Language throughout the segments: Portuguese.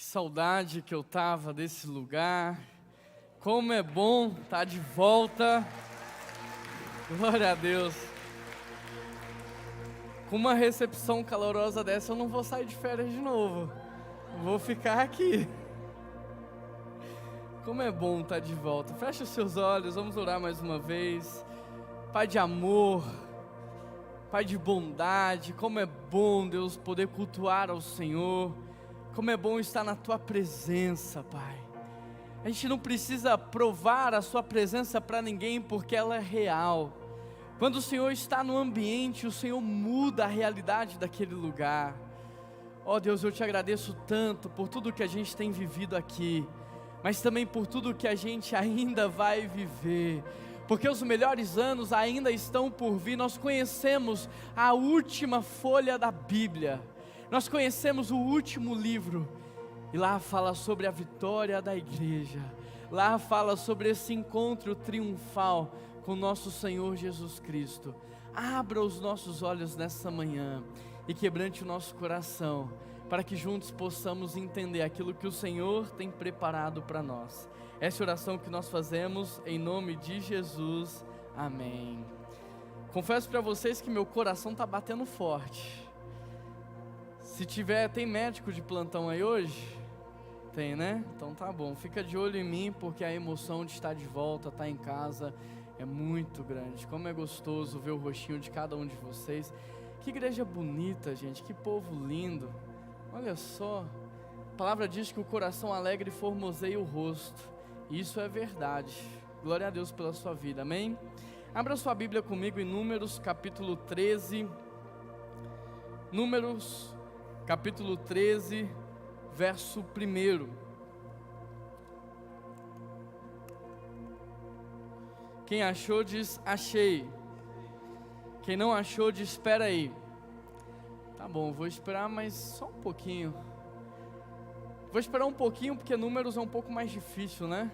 saudade que eu tava desse lugar. Como é bom estar de volta. Glória a Deus. Com uma recepção calorosa dessa, eu não vou sair de férias de novo. Vou ficar aqui. Como é bom estar de volta. Feche os seus olhos, vamos orar mais uma vez. Pai de amor, Pai de bondade, como é bom, Deus, poder cultuar ao Senhor. Como é bom estar na Tua presença, Pai. A gente não precisa provar a Sua presença para ninguém, porque ela é real. Quando o Senhor está no ambiente, o Senhor muda a realidade daquele lugar. Ó Deus, eu Te agradeço tanto por tudo que a gente tem vivido aqui, mas também por tudo que a gente ainda vai viver, porque os melhores anos ainda estão por vir. Nós conhecemos a última folha da Bíblia, nós conhecemos o último livro, e lá fala sobre a vitória da igreja, lá fala sobre esse encontro triunfal com nosso Senhor Jesus Cristo. Abra os nossos olhos nessa manhã e quebrante o nosso coração, para que juntos possamos entender aquilo que o Senhor tem preparado para nós. Essa é a oração que nós fazemos em nome de Jesus, amém. Confesso para vocês que meu coração está batendo forte. Se tiver, tem médico de plantão aí hoje? Tem, né? Então tá bom, fica de olho em mim, porque a emoção de estar de volta, estar em casa, é muito grande. Como é gostoso ver o rostinho de cada um de vocês. Que igreja bonita, gente, que povo lindo. Olha só, a palavra diz que o coração alegre formoseia o rosto, e isso é verdade. Glória a Deus pela sua vida, amém? Abra sua Bíblia comigo em Números capítulo 13, Números capítulo 13, verso 1. Quem achou diz achei, quem não achou diz espera aí. Tá bom, vou esperar, mas só um pouquinho. Vou esperar um pouquinho, porque Números é um pouco mais difícil, né?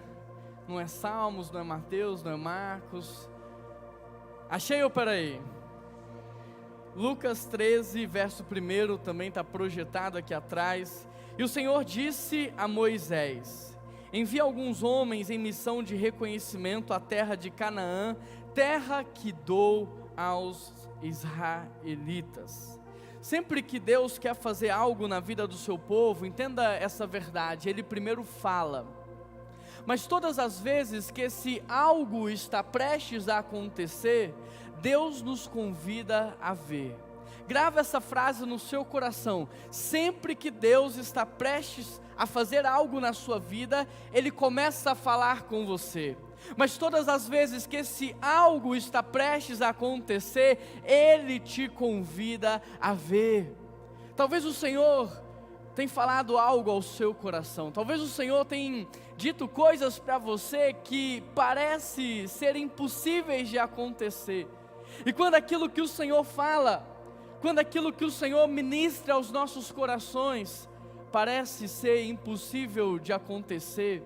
Não é Salmos, não é Mateus, não é Marcos. Achei ou peraí? Lucas 13, verso 1, também está projetado aqui atrás. E o Senhor disse a Moisés: envia alguns homens em missão de reconhecimento à terra de Canaã, terra que dou aos israelitas. Sempre que Deus quer fazer algo na vida do seu povo, entenda essa verdade, Ele primeiro fala. Mas todas as vezes que esse algo está prestes a acontecer, Deus nos convida a ver. Grava essa frase no seu coração. Sempre que Deus está prestes a fazer algo na sua vida, Ele começa a falar com você. Mas todas as vezes que esse algo está prestes a acontecer, Ele te convida a ver. Talvez o Senhor tenha falado algo ao seu coração. Talvez o Senhor tenha dito coisas para você que parece ser impossíveis de acontecer. E quando aquilo que o Senhor fala, quando aquilo que o Senhor ministra aos nossos corações parece ser impossível de acontecer,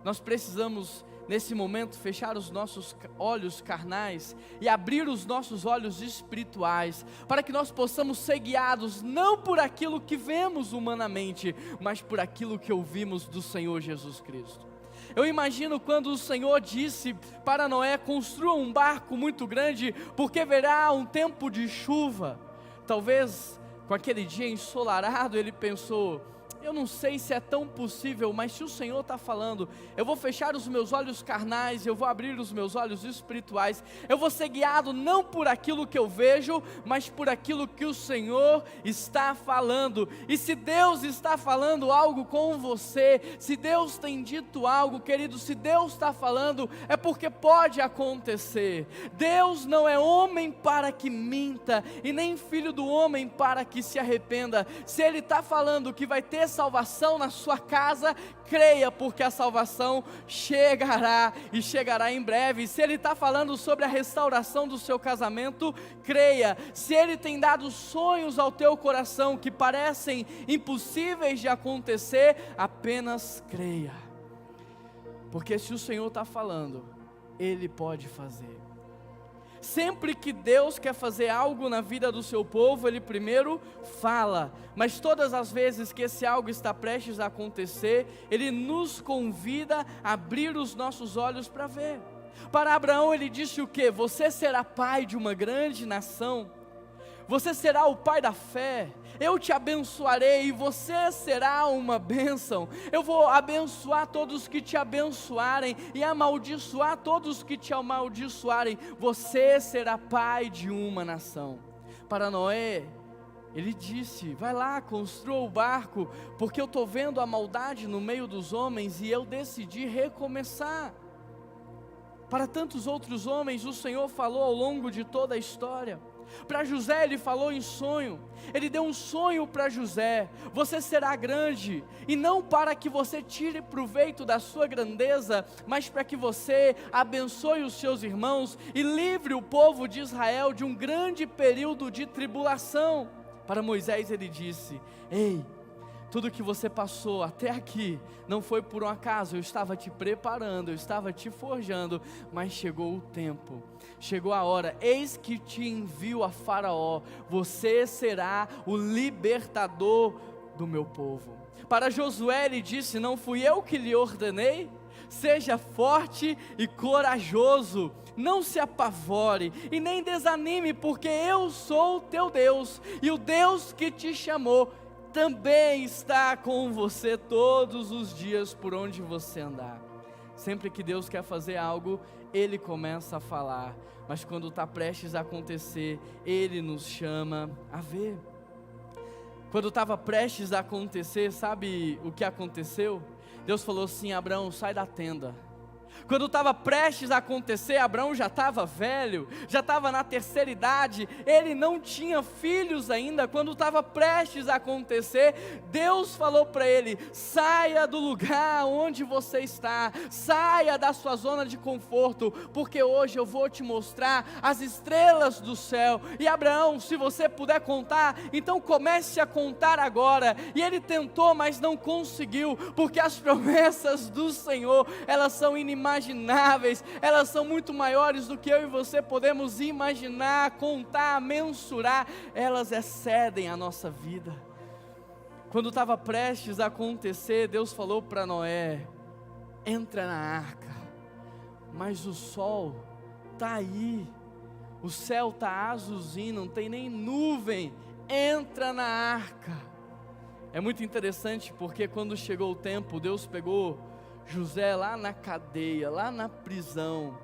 nós precisamos nesse momento fechar os nossos olhos carnais e abrir os nossos olhos espirituais, para que nós possamos ser guiados não por aquilo que vemos humanamente, mas por aquilo que ouvimos do Senhor Jesus Cristo. Eu imagino quando o Senhor disse para Noé: construa um barco muito grande, porque verá um tempo de chuva. Talvez com aquele dia ensolarado ele pensou: eu não sei se é tão possível, mas se o Senhor está falando, eu vou fechar os meus olhos carnais, eu vou abrir os meus olhos espirituais, eu vou ser guiado não por aquilo que eu vejo, mas por aquilo que o Senhor está falando. E se Deus está falando algo com você, se Deus tem dito algo, querido, se Deus está falando, é porque pode acontecer. Deus não é homem para que minta, e nem filho do homem para que se arrependa. Se Ele está falando que vai ter salvação na sua casa, creia, porque a salvação chegará, e chegará em breve. Se Ele está falando sobre a restauração do seu casamento, creia. Se Ele tem dado sonhos ao teu coração que parecem impossíveis de acontecer, apenas creia, porque se o Senhor está falando, Ele pode fazer. Sempre que Deus quer fazer algo na vida do seu povo, Ele primeiro fala, mas todas as vezes que esse algo está prestes a acontecer, Ele nos convida a abrir os nossos olhos para ver. Para Abraão Ele disse o quê? Você será pai de uma grande nação, você será o pai da fé, eu te abençoarei e você será uma bênção. Eu vou abençoar todos que te abençoarem e amaldiçoar todos que te amaldiçoarem. Você será pai de uma nação. Para Noé, Ele disse, vai lá, construa o barco, porque eu estou vendo a maldade no meio dos homens e eu decidi recomeçar. Para tantos outros homens, o Senhor falou ao longo de toda a história. Para José Ele falou em sonho, Ele deu um sonho para José, você será grande, e não para que você tire proveito da sua grandeza, mas para que você abençoe os seus irmãos, e livre o povo de Israel de um grande período de tribulação. Para Moisés Ele disse, ei, tudo que você passou até aqui, não foi por um acaso, eu estava te preparando, eu estava te forjando, mas chegou o tempo, chegou a hora, eis que te envio a Faraó, você será o libertador do meu povo. Para Josué Ele disse, não fui eu que lhe ordenei? Seja forte e corajoso, não se apavore e nem desanime, porque eu sou o teu Deus, e o Deus que te chamou, também está com você todos os dias por onde você andar. Sempre que Deus quer fazer algo, Ele começa a falar, mas quando está prestes a acontecer, Ele nos chama a ver. Quando estava prestes a acontecer, sabe o que aconteceu? Deus falou assim, Abraão, sai da tenda. Quando estava prestes a acontecer, Abraão já estava velho, já estava na terceira idade, ele não tinha filhos ainda. Quando estava prestes a acontecer, Deus falou para ele, saia do lugar onde você está, saia da sua zona de conforto, porque hoje eu vou te mostrar as estrelas do céu. E Abraão, se você puder contar, então comece a contar agora. E ele tentou, mas não conseguiu, porque as promessas do Senhor, elas são inimagináveis, elas são muito maiores do que eu e você podemos imaginar, contar, mensurar, elas excedem a nossa vida. Quando estava prestes a acontecer, Deus falou para Noé, entra na arca, mas o sol está aí, o céu está azulzinho, não tem nem nuvem, entra na arca. É muito interessante porque quando chegou o tempo, Deus pegou José lá na cadeia, lá na prisão,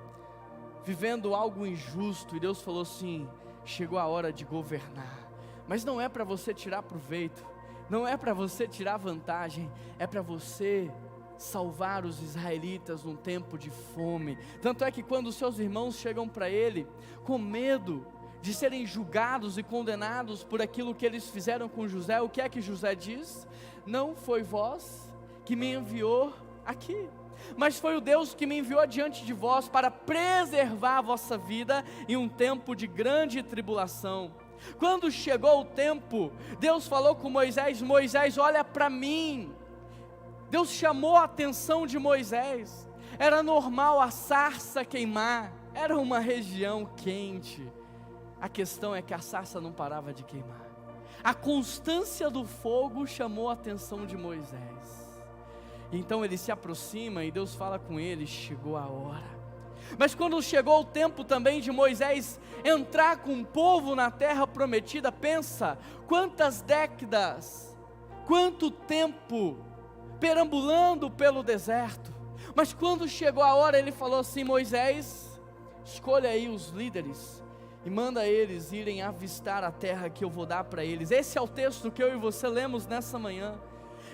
vivendo algo injusto, e Deus falou assim, chegou a hora de governar, mas não é para você tirar proveito, não é para você tirar vantagem, é para você salvar os israelitas num tempo de fome. Tanto é que quando os seus irmãos chegam para ele, com medo de serem julgados e condenados por aquilo que eles fizeram com José, o que é que José diz? Não foi vós que me enviou aqui, mas foi o Deus que me enviou diante de vós para preservar a vossa vida em um tempo de grande tribulação. Quando chegou o tempo, Deus falou com Moisés, Moisés, olha para mim. Deus chamou a atenção de Moisés. Era normal a sarça queimar, era uma região quente. A questão é que a sarça não parava de queimar. A constância do fogo chamou a atenção de Moisés. Então ele se aproxima e Deus fala com ele, chegou a hora. Mas quando chegou o tempo também de Moisés entrar com o povo na terra prometida, pensa, quantas décadas, quanto tempo, perambulando pelo deserto. Mas quando chegou a hora, ele falou assim, Moisés, escolha aí os líderes, e manda eles irem avistar a terra que eu vou dar para eles. Esse é o texto que eu e você lemos nessa manhã.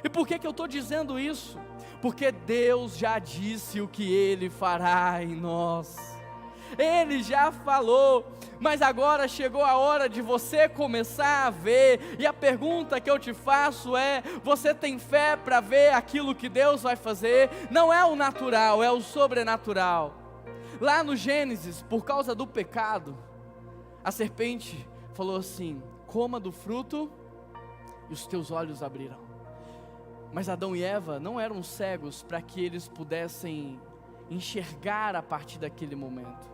E por que eu estou dizendo isso? Porque Deus já disse o que Ele fará em nós. Ele já falou, mas agora chegou a hora de você começar a ver. E a pergunta que eu te faço é, você tem fé para ver aquilo que Deus vai fazer? Não é o natural, é o sobrenatural. Lá no Gênesis, por causa do pecado, a serpente falou assim, coma do fruto e os teus olhos abrirão. Mas Adão e Eva não eram cegos para que eles pudessem enxergar a partir daquele momento.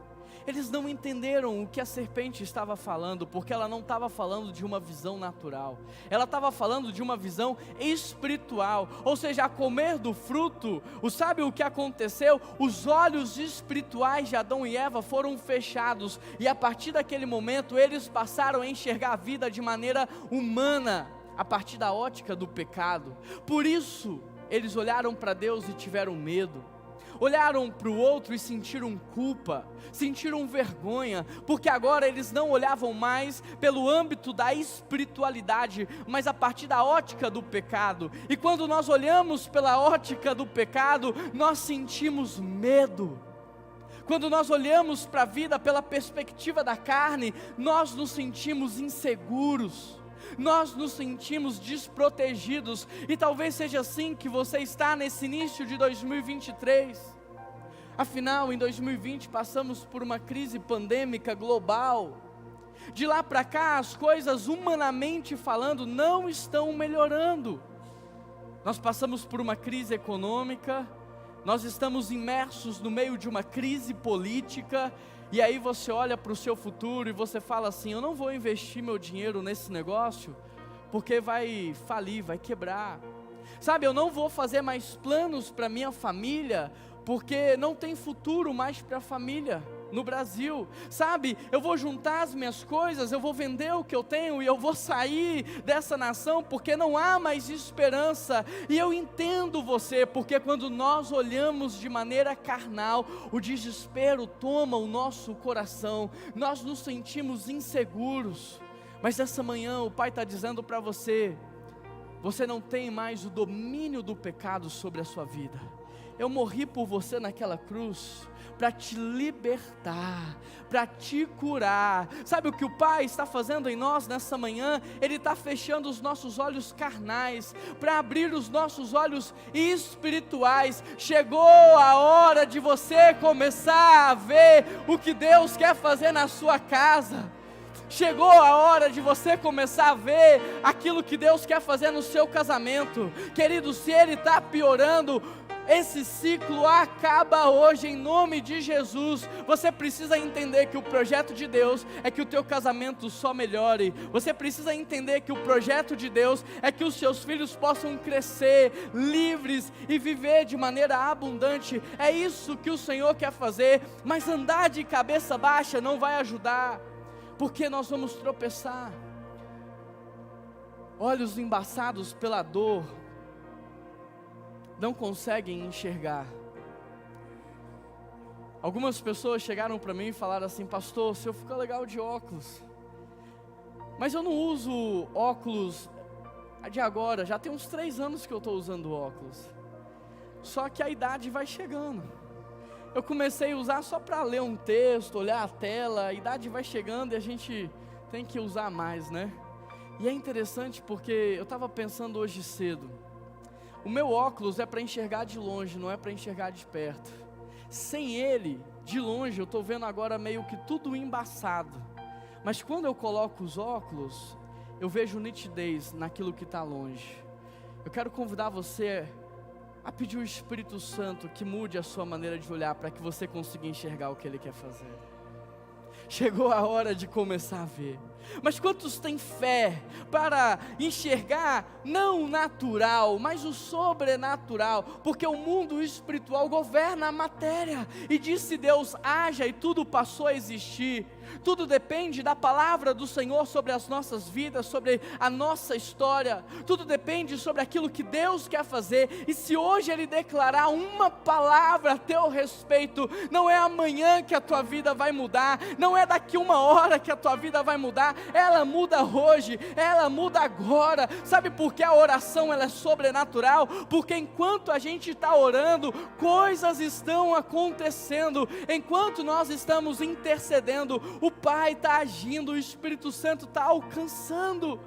Eles não entenderam o que a serpente estava falando, porque ela não estava falando de uma visão natural, ela estava falando de uma visão espiritual. Ou seja, a comer do fruto, sabe o que aconteceu? Os olhos espirituais de Adão e Eva foram fechados, e a partir daquele momento eles passaram a enxergar a vida de maneira humana, a partir da ótica do pecado. Por isso eles olharam para Deus e tiveram medo, olharam para o outro e sentiram culpa, sentiram vergonha, porque agora eles não olhavam mais pelo âmbito da espiritualidade, mas a partir da ótica do pecado. E quando nós olhamos pela ótica do pecado, nós sentimos medo. Quando nós olhamos para a vida pela perspectiva da carne, nós nos sentimos inseguros, nós nos sentimos desprotegidos. E talvez seja assim que você está nesse início de 2023. Afinal, em 2020 passamos por uma crise pandêmica global. De lá para cá, as coisas, humanamente falando, não estão melhorando. Nós passamos por uma crise econômica, nós estamos imersos no meio de uma crise política. E aí você olha para o seu futuro e você fala assim: eu não vou investir meu dinheiro nesse negócio, porque vai falir, vai quebrar. Sabe, eu não vou fazer mais planos para minha família, porque não tem futuro mais para a família no Brasil. Sabe, eu vou juntar as minhas coisas, eu vou vender o que eu tenho e eu vou sair dessa nação, porque não há mais esperança. E eu entendo você, porque quando nós olhamos de maneira carnal, o desespero toma o nosso coração, nós nos sentimos inseguros. Mas essa manhã o Pai está dizendo para você: você não tem mais o domínio do pecado sobre a sua vida. Eu morri por você naquela cruz, para te libertar, para te curar. Sabe o que o Pai está fazendo em nós nessa manhã? Ele está fechando os nossos olhos carnais, para abrir os nossos olhos espirituais. Chegou a hora de você começar a ver o que Deus quer fazer na sua casa. Chegou a hora de você começar a ver aquilo que Deus quer fazer no seu casamento. Querido, se ele está piorando, esse ciclo acaba hoje em nome de Jesus. Você precisa entender que o projeto de Deus é que o teu casamento só melhore. Você precisa entender que o projeto de Deus é que os seus filhos possam crescer livres e viver de maneira abundante. É isso que o Senhor quer fazer, mas andar de cabeça baixa não vai ajudar, porque nós vamos tropeçar. Olhos embaçados pela dor não conseguem enxergar. Algumas pessoas chegaram para mim e falaram assim: pastor, o senhor fica legal de óculos, mas eu não uso óculos de agora, já tem uns 3 anos que eu estou usando óculos, só que a idade vai chegando. Eu comecei a usar só para ler um texto, olhar a tela, a idade vai chegando e a gente tem que usar mais, né? E é interessante porque eu estava pensando hoje cedo, o meu óculos é para enxergar de longe, não é para enxergar de perto. Sem ele, de longe, eu estou vendo agora meio que tudo embaçado. Mas quando eu coloco os óculos, eu vejo nitidez naquilo que está longe. Eu quero convidar você a pedir o Espírito Santo que mude a sua maneira de olhar, para que você consiga enxergar o que Ele quer fazer. Chegou a hora de começar a ver. Mas quantos têm fé para enxergar não o natural, mas o sobrenatural? Porque o mundo espiritual governa a matéria. E disse Deus: haja, e tudo passou a existir. Tudo depende da palavra do Senhor sobre as nossas vidas, sobre a nossa história. Tudo depende sobre aquilo que Deus quer fazer. E se hoje Ele declarar uma palavra a teu respeito, não é amanhã que a tua vida vai mudar, não é daqui 1 hora que a tua vida vai mudar. Ela muda hoje, ela muda agora. Sabe por que a oração ela é sobrenatural? Porque enquanto a gente está orando, coisas estão acontecendo. Enquanto nós estamos intercedendo, o Pai está agindo, o Espírito Santo está alcançando.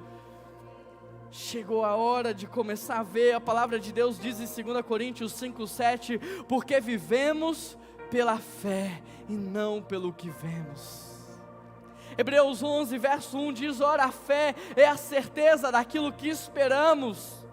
Chegou a hora de começar a ver. A palavra de Deus diz em 2 Coríntios 5:7, porque vivemos pela fé e não pelo que vemos. Hebreus 11, verso 1 diz: ora, a fé é a certeza daquilo que esperamos,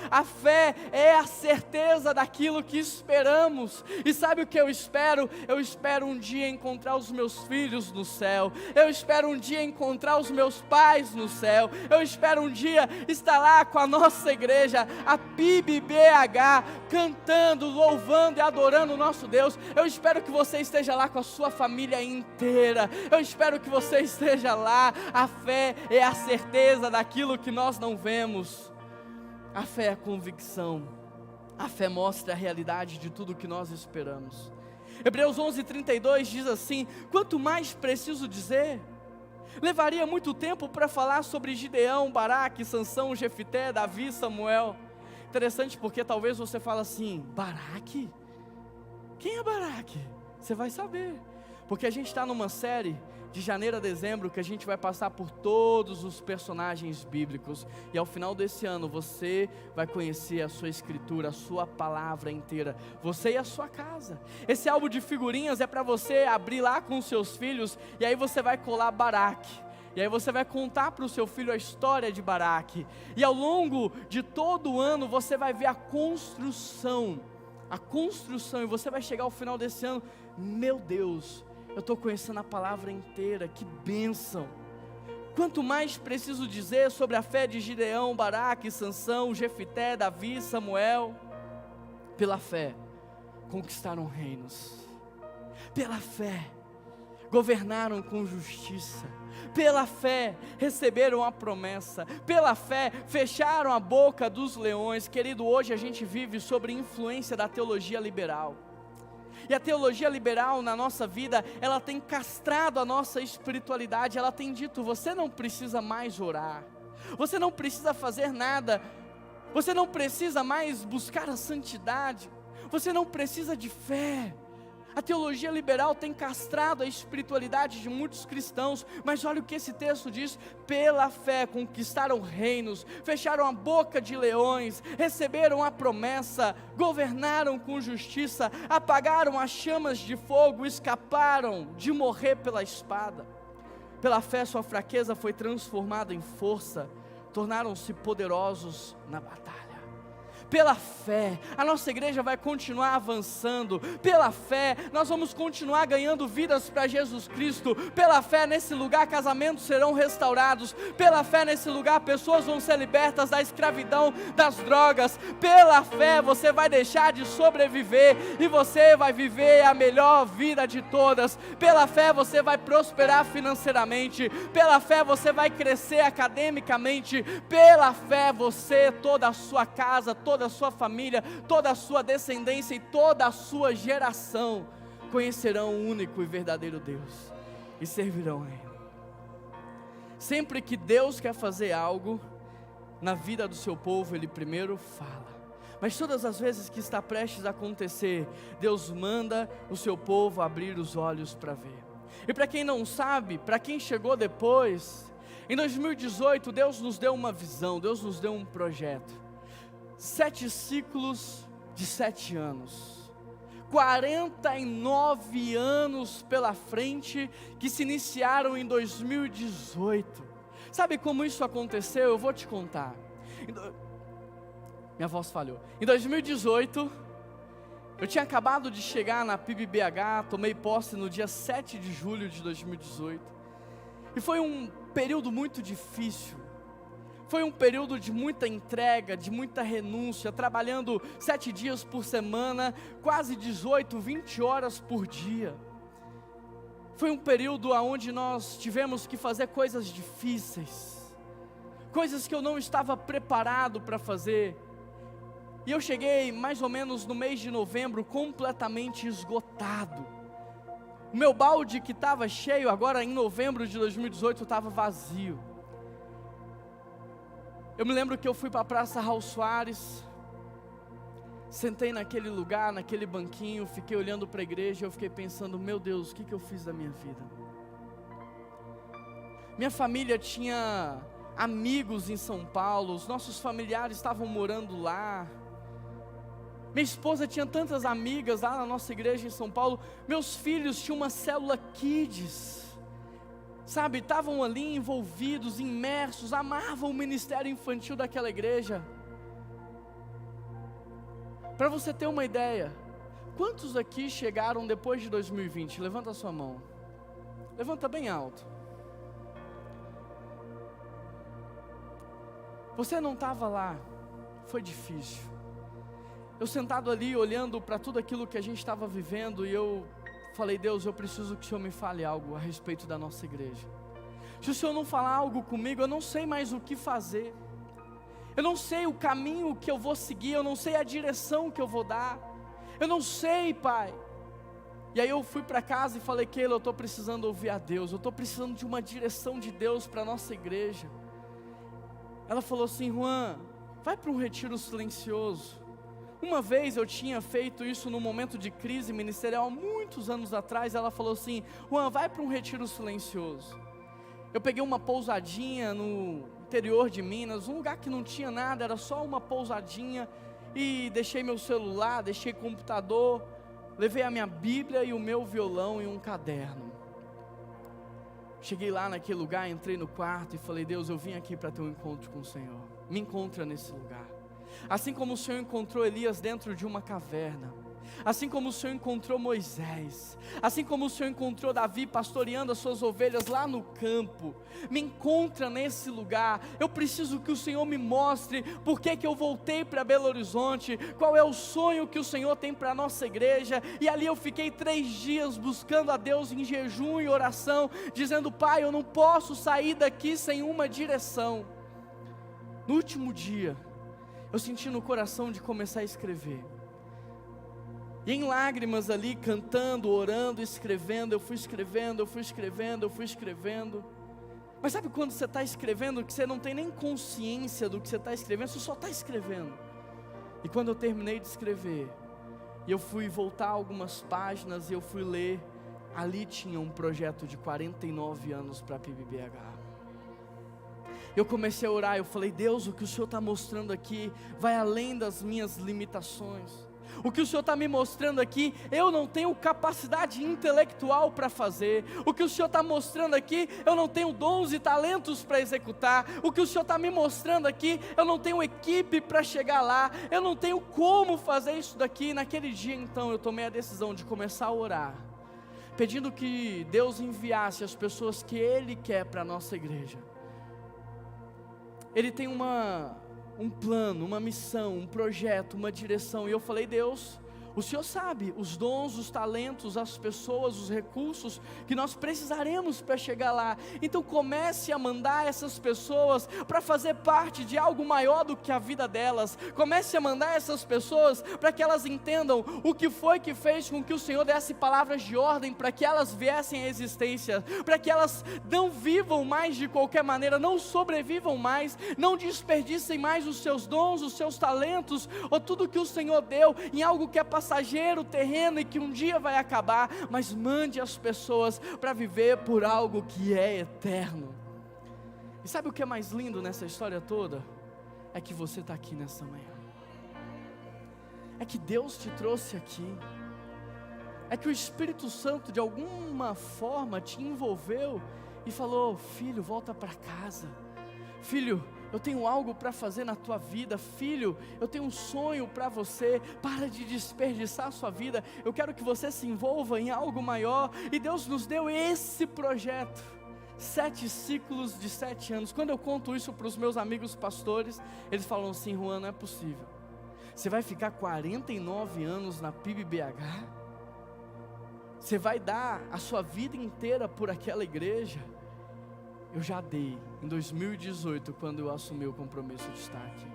A fé é a certeza daquilo que esperamos. E sabe o que eu espero? Eu espero um dia encontrar os meus filhos no céu. Eu espero um dia encontrar os meus pais no céu. Eu espero um dia estar lá com a nossa igreja, a PIBBH, cantando, louvando e adorando o nosso Deus. Eu espero que você esteja lá com a sua família inteira. Eu espero que você esteja lá. A fé é a certeza daquilo que nós não vemos. A fé é a convicção. A fé mostra a realidade de tudo que nós esperamos. Hebreus 11:32 diz assim: quanto mais preciso dizer? Levaria muito tempo para falar sobre Gideão, Baraque, Sansão, Jefité, Davi, Samuel. Interessante porque talvez você fale assim: Baraque? Quem é Baraque? Você vai saber, porque a gente está numa série de janeiro a dezembro que a gente vai passar por todos os personagens bíblicos, e ao final desse ano você vai conhecer a sua escritura, a sua palavra inteira, você e a sua casa. Esse álbum de figurinhas é para você abrir lá com os seus filhos, e aí você vai colar Baraque, e aí você vai contar para o seu filho a história de Baraque, e ao longo de todo o ano você vai ver a construção, e você vai chegar ao final desse ano: meu Deus, eu estou conhecendo a palavra inteira, que bênção. Quanto mais preciso dizer sobre a fé de Gideão, Baraque, Sansão, Jefité, Davi, Samuel. Pela fé, conquistaram reinos. Pela fé, governaram com justiça. Pela fé, receberam a promessa. Pela fé, fecharam a boca dos leões. Querido, hoje a gente vive sob influência da teologia liberal. E a teologia liberal na nossa vida, ela tem castrado a nossa espiritualidade. Ela tem dito: você não precisa mais orar, você não precisa fazer nada, você não precisa mais buscar a santidade, você não precisa de fé. A teologia liberal tem castrado a espiritualidade de muitos cristãos, mas olha o que esse texto diz: pela fé conquistaram reinos, fecharam a boca de leões, receberam a promessa, governaram com justiça, apagaram as chamas de fogo, escaparam de morrer pela espada. Pela fé sua fraqueza foi transformada em força, tornaram-se poderosos na batalha. Pela fé, a nossa igreja vai continuar avançando. Pela fé, nós vamos continuar ganhando vidas para Jesus Cristo. Pela fé, nesse lugar, casamentos serão restaurados. Pela fé, nesse lugar, pessoas vão ser libertas da escravidão, das drogas. Pela fé, você vai deixar de sobreviver e você vai viver a melhor vida de todas. Pela fé, você vai prosperar financeiramente. Pela fé, você vai crescer academicamente. Pela fé, você, toda a sua casa, toda a sua família, toda a sua descendência e toda a sua geração conhecerão o único e verdadeiro Deus e servirão a Ele. Sempre que Deus quer fazer algo na vida do seu povo, Ele primeiro fala. Mas todas as vezes que está prestes a acontecer, Deus manda o seu povo abrir os olhos para ver. E para quem não sabe, para quem chegou depois, em 2018 Deus nos deu uma visão, Deus nos deu um projeto. 7 ciclos de 7 anos, 49 anos pela frente, que se iniciaram em 2018. Sabe como isso aconteceu? Eu vou te contar. Minha voz falhou. Em 2018, eu tinha acabado de chegar na PIBBH, tomei posse no dia 7 de julho de 2018, e foi um período muito difícil. Foi um período de muita entrega, de muita renúncia, trabalhando 7 dias por semana, quase 18, 20 horas por dia. Foi um período onde nós tivemos que fazer coisas difíceis, coisas que eu não estava preparado para fazer. E eu cheguei mais ou menos no mês de novembro completamente esgotado. O meu balde que estava cheio, agora em novembro de 2018 estava vazio. Eu me lembro que eu fui para a Praça Raul Soares, sentei naquele lugar, naquele banquinho, fiquei olhando para a igreja, eu fiquei pensando: meu Deus, o que eu fiz da minha vida? Minha família tinha amigos em São Paulo, os nossos familiares estavam morando lá, minha esposa tinha tantas amigas lá na nossa igreja em São Paulo, meus filhos tinham uma célula Kids, sabe, estavam ali envolvidos, imersos, amavam o ministério infantil daquela igreja. Para você ter uma ideia, quantos aqui chegaram depois de 2020? Levanta a sua mão. Levanta bem alto. Você não estava lá, foi difícil. Eu sentado ali, olhando para tudo aquilo que a gente estava vivendo, e eu falei: Deus, eu preciso que o Senhor me fale algo a respeito da nossa igreja. Se o Senhor não falar algo comigo, eu não sei mais o que fazer. Eu não sei o caminho que eu vou seguir, eu não sei a direção que eu vou dar. Eu não sei, Pai. E aí eu fui para casa e falei: Keila, eu estou precisando ouvir a Deus, eu estou precisando de uma direção de Deus para a nossa igreja. Ela falou assim: Juan, vai para um retiro silencioso. Uma vez eu tinha feito isso num momento de crise ministerial, há muitos anos atrás. Ela falou assim: Juan, vai para um retiro silencioso. Eu peguei uma pousadinha no interior de Minas, um lugar que não tinha nada, era só uma pousadinha, e deixei meu celular, deixei computador, levei a minha Bíblia e o meu violão e um caderno. Cheguei lá naquele lugar, entrei no quarto e falei: Deus, eu vim aqui para ter um encontro com o Senhor, me encontra nesse lugar. Assim como o Senhor encontrou Elias dentro de uma caverna, assim como o Senhor encontrou Moisés, assim como o Senhor encontrou Davi pastoreando as suas ovelhas lá no campo, me encontra nesse lugar. Eu preciso que o Senhor me mostre por que eu voltei para Belo Horizonte, qual é o sonho que o Senhor tem para a nossa igreja. E ali eu fiquei 3 dias buscando a Deus em jejum e oração, dizendo: Pai, eu não posso sair daqui sem uma direção. No último dia, eu senti no coração de começar a escrever. E em lágrimas ali, cantando, orando, escrevendo, eu fui escrevendo, eu fui escrevendo, eu fui escrevendo. Mas sabe quando você está escrevendo, que você não tem nem consciência do que você está escrevendo, você só está escrevendo. E quando eu terminei de escrever, e eu fui voltar algumas páginas, e eu fui ler, ali tinha um projeto de 49 anos para a PIBBH. Eu comecei a orar, eu falei: Deus, o que o Senhor está mostrando aqui vai além das minhas limitações. O que o Senhor está me mostrando aqui, eu não tenho capacidade intelectual para fazer. O que o Senhor está mostrando aqui, eu não tenho dons e talentos para executar. O que o Senhor está me mostrando aqui, eu não tenho equipe para chegar lá. Eu não tenho como fazer isso daqui. Naquele dia então eu tomei a decisão de começar a orar, pedindo que Deus enviasse as pessoas que Ele quer para a nossa igreja. Ele tem um plano, uma missão, um projeto, uma direção. E eu falei: Deus, o Senhor sabe os dons, os talentos, as pessoas, os recursos que nós precisaremos para chegar lá. Então comece a mandar essas pessoas para fazer parte de algo maior do que a vida delas. Comece a mandar essas pessoas para que elas entendam o que foi que fez com que o Senhor desse palavras de ordem para que elas viessem à existência, para que elas não vivam mais de qualquer maneira, não sobrevivam mais, não desperdicem mais os seus dons, os seus talentos, ou tudo que o Senhor deu em algo que é passageiro, terreno e que um dia vai acabar. Mas mande as pessoas para viver por algo que é eterno. E sabe o que é mais lindo nessa história toda? É que você está aqui nessa manhã. É que Deus te trouxe aqui. É que o Espírito Santo de alguma forma te envolveu e falou: filho, volta para casa. Filho, eu tenho algo para fazer na tua vida. Filho, eu tenho um sonho para você. Para de desperdiçar a sua vida. Eu quero que você se envolva em algo maior. E Deus nos deu esse projeto. 7 ciclos de 7 anos. Quando eu conto isso para os meus amigos pastores, eles falam assim: Juan, não é possível. Você vai ficar 49 anos na PIBBH? Você vai dar a sua vida inteira por aquela igreja? Eu já dei em 2018, quando eu assumi o compromisso de estar aqui.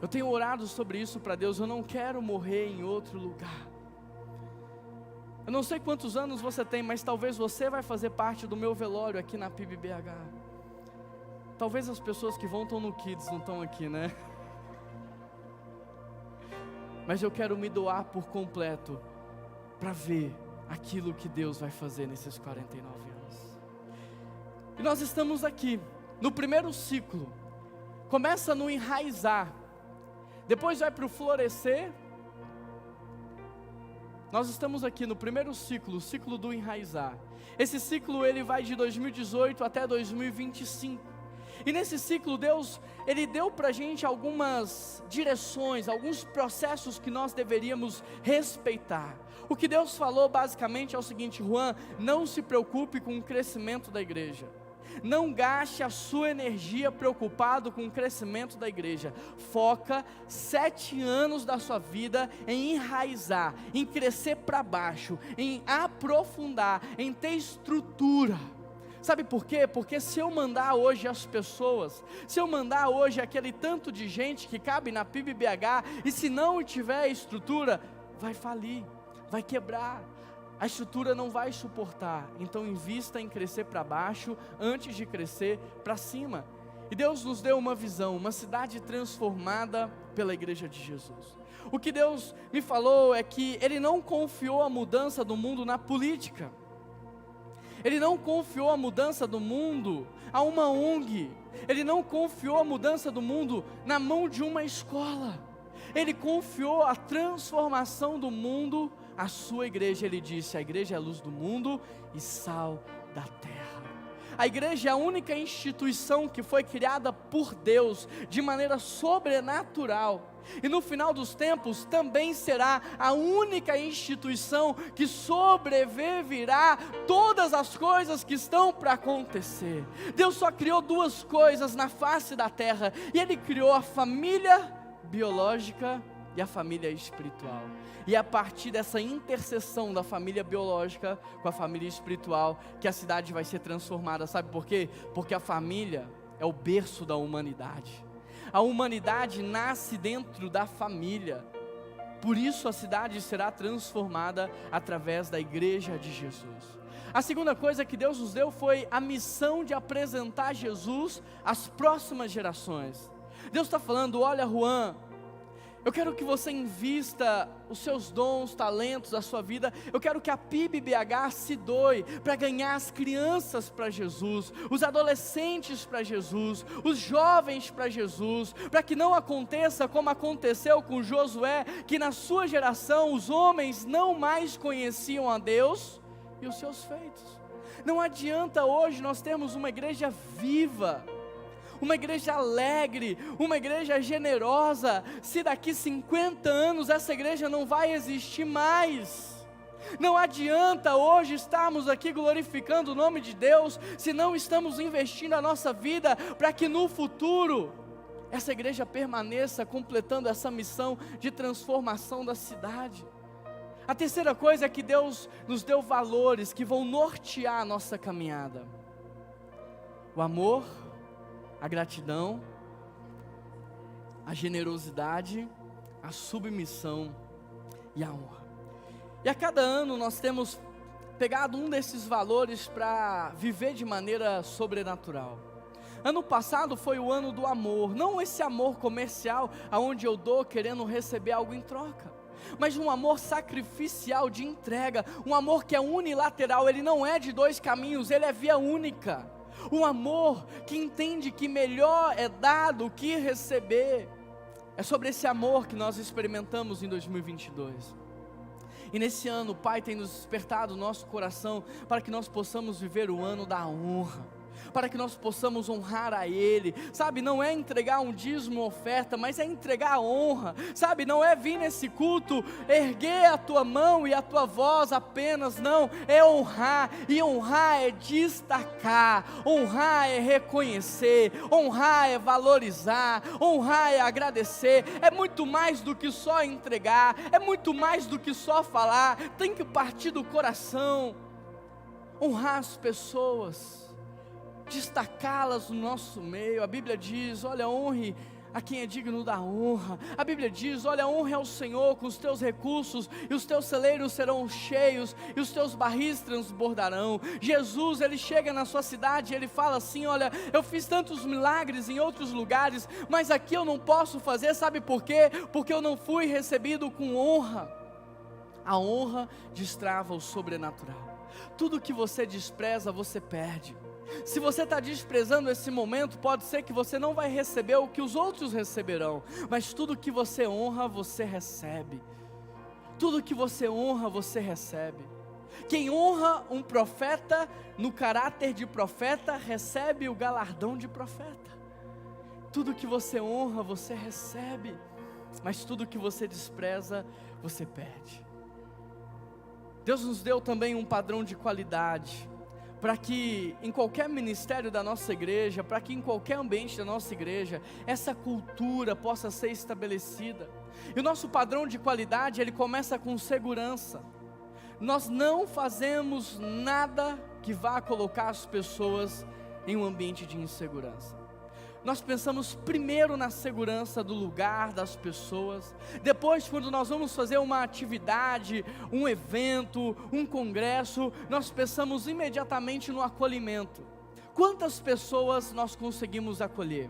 Eu tenho orado sobre isso para Deus. Eu não quero morrer em outro lugar. Eu não sei quantos anos você tem, mas talvez você vai fazer parte do meu velório aqui na PIBBH. Talvez as pessoas que vão estão no Kids, não estão aqui, né? Mas eu quero me doar por completo para ver aquilo que Deus vai fazer nesses 49 anos. E nós estamos aqui no primeiro ciclo. Começa no enraizar, depois vai para o florescer. Nós estamos aqui no primeiro ciclo, o ciclo do enraizar. Esse ciclo ele vai de 2018 até 2025. E nesse ciclo Deus, Ele deu para a gente algumas direções, alguns processos que nós deveríamos respeitar. O que Deus falou basicamente é o seguinte: Juan, não se preocupe com o crescimento da igreja. Não gaste a sua energia preocupado com o crescimento da igreja. Foca 7 anos da sua vida em enraizar, em crescer para baixo, em aprofundar, em ter estrutura. Sabe por quê? Porque se eu mandar hoje as pessoas, se eu mandar hoje aquele tanto de gente que cabe na PIB-BH, e se não tiver estrutura, vai falir, vai quebrar. A estrutura não vai suportar. Então invista em crescer para baixo antes de crescer para cima. E Deus nos deu uma visão, uma cidade transformada pela igreja de Jesus. O que Deus me falou é que Ele não confiou a mudança do mundo na política. Ele não confiou a mudança do mundo a uma ONG. Ele não confiou a mudança do mundo na mão de uma escola. Ele confiou a transformação do mundo à sua igreja. Ele disse: a igreja é a luz do mundo e sal da terra. A igreja é a única instituição que foi criada por Deus de maneira sobrenatural. E no final dos tempos também será a única instituição que sobreviverá todas as coisas que estão para acontecer. Deus só criou 2 coisas na face da terra, e Ele criou a família biológica e a família espiritual. E é a partir dessa interseção da família biológica com a família espiritual que a cidade vai ser transformada. Sabe por quê? Porque a família é o berço da humanidade. A humanidade nasce dentro da família. Por isso a cidade será transformada através da igreja de Jesus. A segunda coisa que Deus nos deu foi a missão de apresentar Jesus às próximas gerações. Deus está falando: olha, Juan, eu quero que você invista os seus dons, talentos, a sua vida. Eu quero que a PIB-BH se doe para ganhar as crianças para Jesus, os adolescentes para Jesus, os jovens para Jesus, para que não aconteça como aconteceu com Josué, que na sua geração os homens não mais conheciam a Deus e os seus feitos. Não adianta hoje nós termos uma igreja viva, uma igreja alegre, uma igreja generosa, se daqui 50 anos essa igreja não vai existir mais. Não adianta hoje estarmos aqui glorificando o nome de Deus, se não estamos investindo a nossa vida para que no futuro essa igreja permaneça completando essa missão de transformação da cidade. A terceira coisa é que Deus nos deu valores que vão nortear a nossa caminhada: o amor, a gratidão, a generosidade, a submissão e a honra. E a cada ano nós temos pegado um desses valores para viver de maneira sobrenatural. Ano passado foi o ano do amor, não esse amor comercial, aonde eu dou querendo receber algo em troca, mas um amor sacrificial de entrega, um amor que é unilateral, ele não é de 2 caminhos, ele é via única. Um amor que entende que melhor é dar do que receber. É sobre esse amor que nós experimentamos em 2022. E nesse ano o Pai tem nos despertado o nosso coração para que nós possamos viver o ano da honra, para que nós possamos honrar a Ele, sabe, não é entregar um dízimo ou oferta, mas é entregar a honra, sabe, não é vir nesse culto, erguer a tua mão e a tua voz apenas, não, é honrar, e honrar é destacar, honrar é reconhecer, honrar é valorizar, honrar é agradecer, é muito mais do que só entregar, é muito mais do que só falar, tem que partir do coração, honrar as pessoas, destacá-las no nosso meio. A Bíblia diz: olha, honre a quem é digno da honra. A Bíblia diz: olha, honre ao Senhor com os teus recursos, e os teus celeiros serão cheios, e os teus barris transbordarão. Jesus, Ele chega na sua cidade e Ele fala assim: olha, eu fiz tantos milagres em outros lugares, mas aqui eu não posso fazer, sabe por quê? Porque eu não fui recebido com honra. A honra destrava o sobrenatural. Tudo que você despreza, você perde. Se você está desprezando esse momento, pode ser que você não vai receber o que os outros receberão, mas tudo que você honra, você recebe. Tudo que você honra, você recebe. Quem honra um profeta no caráter de profeta, recebe o galardão de profeta. Tudo que você honra, você recebe, mas tudo que você despreza, você perde. Deus nos deu também um padrão de qualidade, para que em qualquer ministério da nossa igreja, para que em qualquer ambiente da nossa igreja, essa cultura possa ser estabelecida. E o nosso padrão de qualidade, ele começa com segurança. Nós não fazemos nada que vá colocar as pessoas em um ambiente de insegurança. Nós pensamos primeiro na segurança do lugar, das pessoas. Depois, quando nós vamos fazer uma atividade, um evento, um congresso, nós pensamos imediatamente no acolhimento. Quantas pessoas nós conseguimos acolher?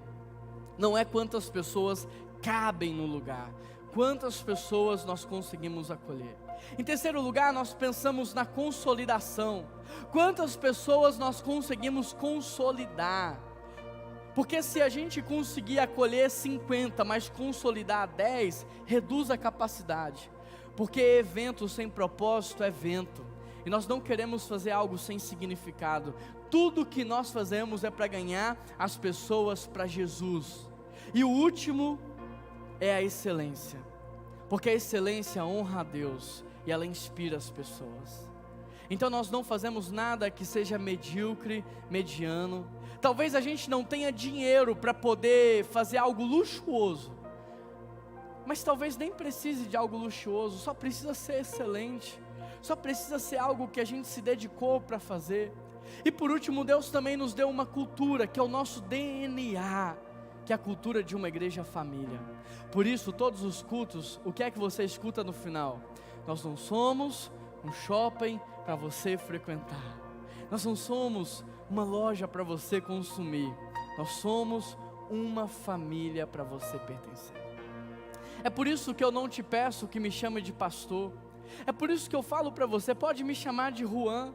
Não é quantas pessoas cabem no lugar, quantas pessoas nós conseguimos acolher. Em terceiro lugar, nós pensamos na consolidação. Quantas pessoas nós conseguimos consolidar? Porque se a gente conseguir acolher 50, mas consolidar 10, reduz a capacidade. Porque evento sem propósito é vento. E nós não queremos fazer algo sem significado. Tudo que nós fazemos é para ganhar as pessoas para Jesus. E o último é a excelência. Porque a excelência honra a Deus e ela inspira as pessoas. Então nós não fazemos nada que seja medíocre, mediano. Talvez a gente não tenha dinheiro para poder fazer algo luxuoso, mas talvez nem precise de algo luxuoso, só precisa ser excelente, só precisa ser algo que a gente se dedicou para fazer. E por último, Deus também nos deu uma cultura, que é o nosso DNA, que é a cultura de uma igreja família. Por isso, todos os cultos, o que é que você escuta no final? Nós não somos um shopping para você frequentar, nós não somos uma loja para você consumir, nós somos uma família para você pertencer. É por isso que eu não te peço que me chame de pastor, é por isso que eu falo para você, pode me chamar de Juan,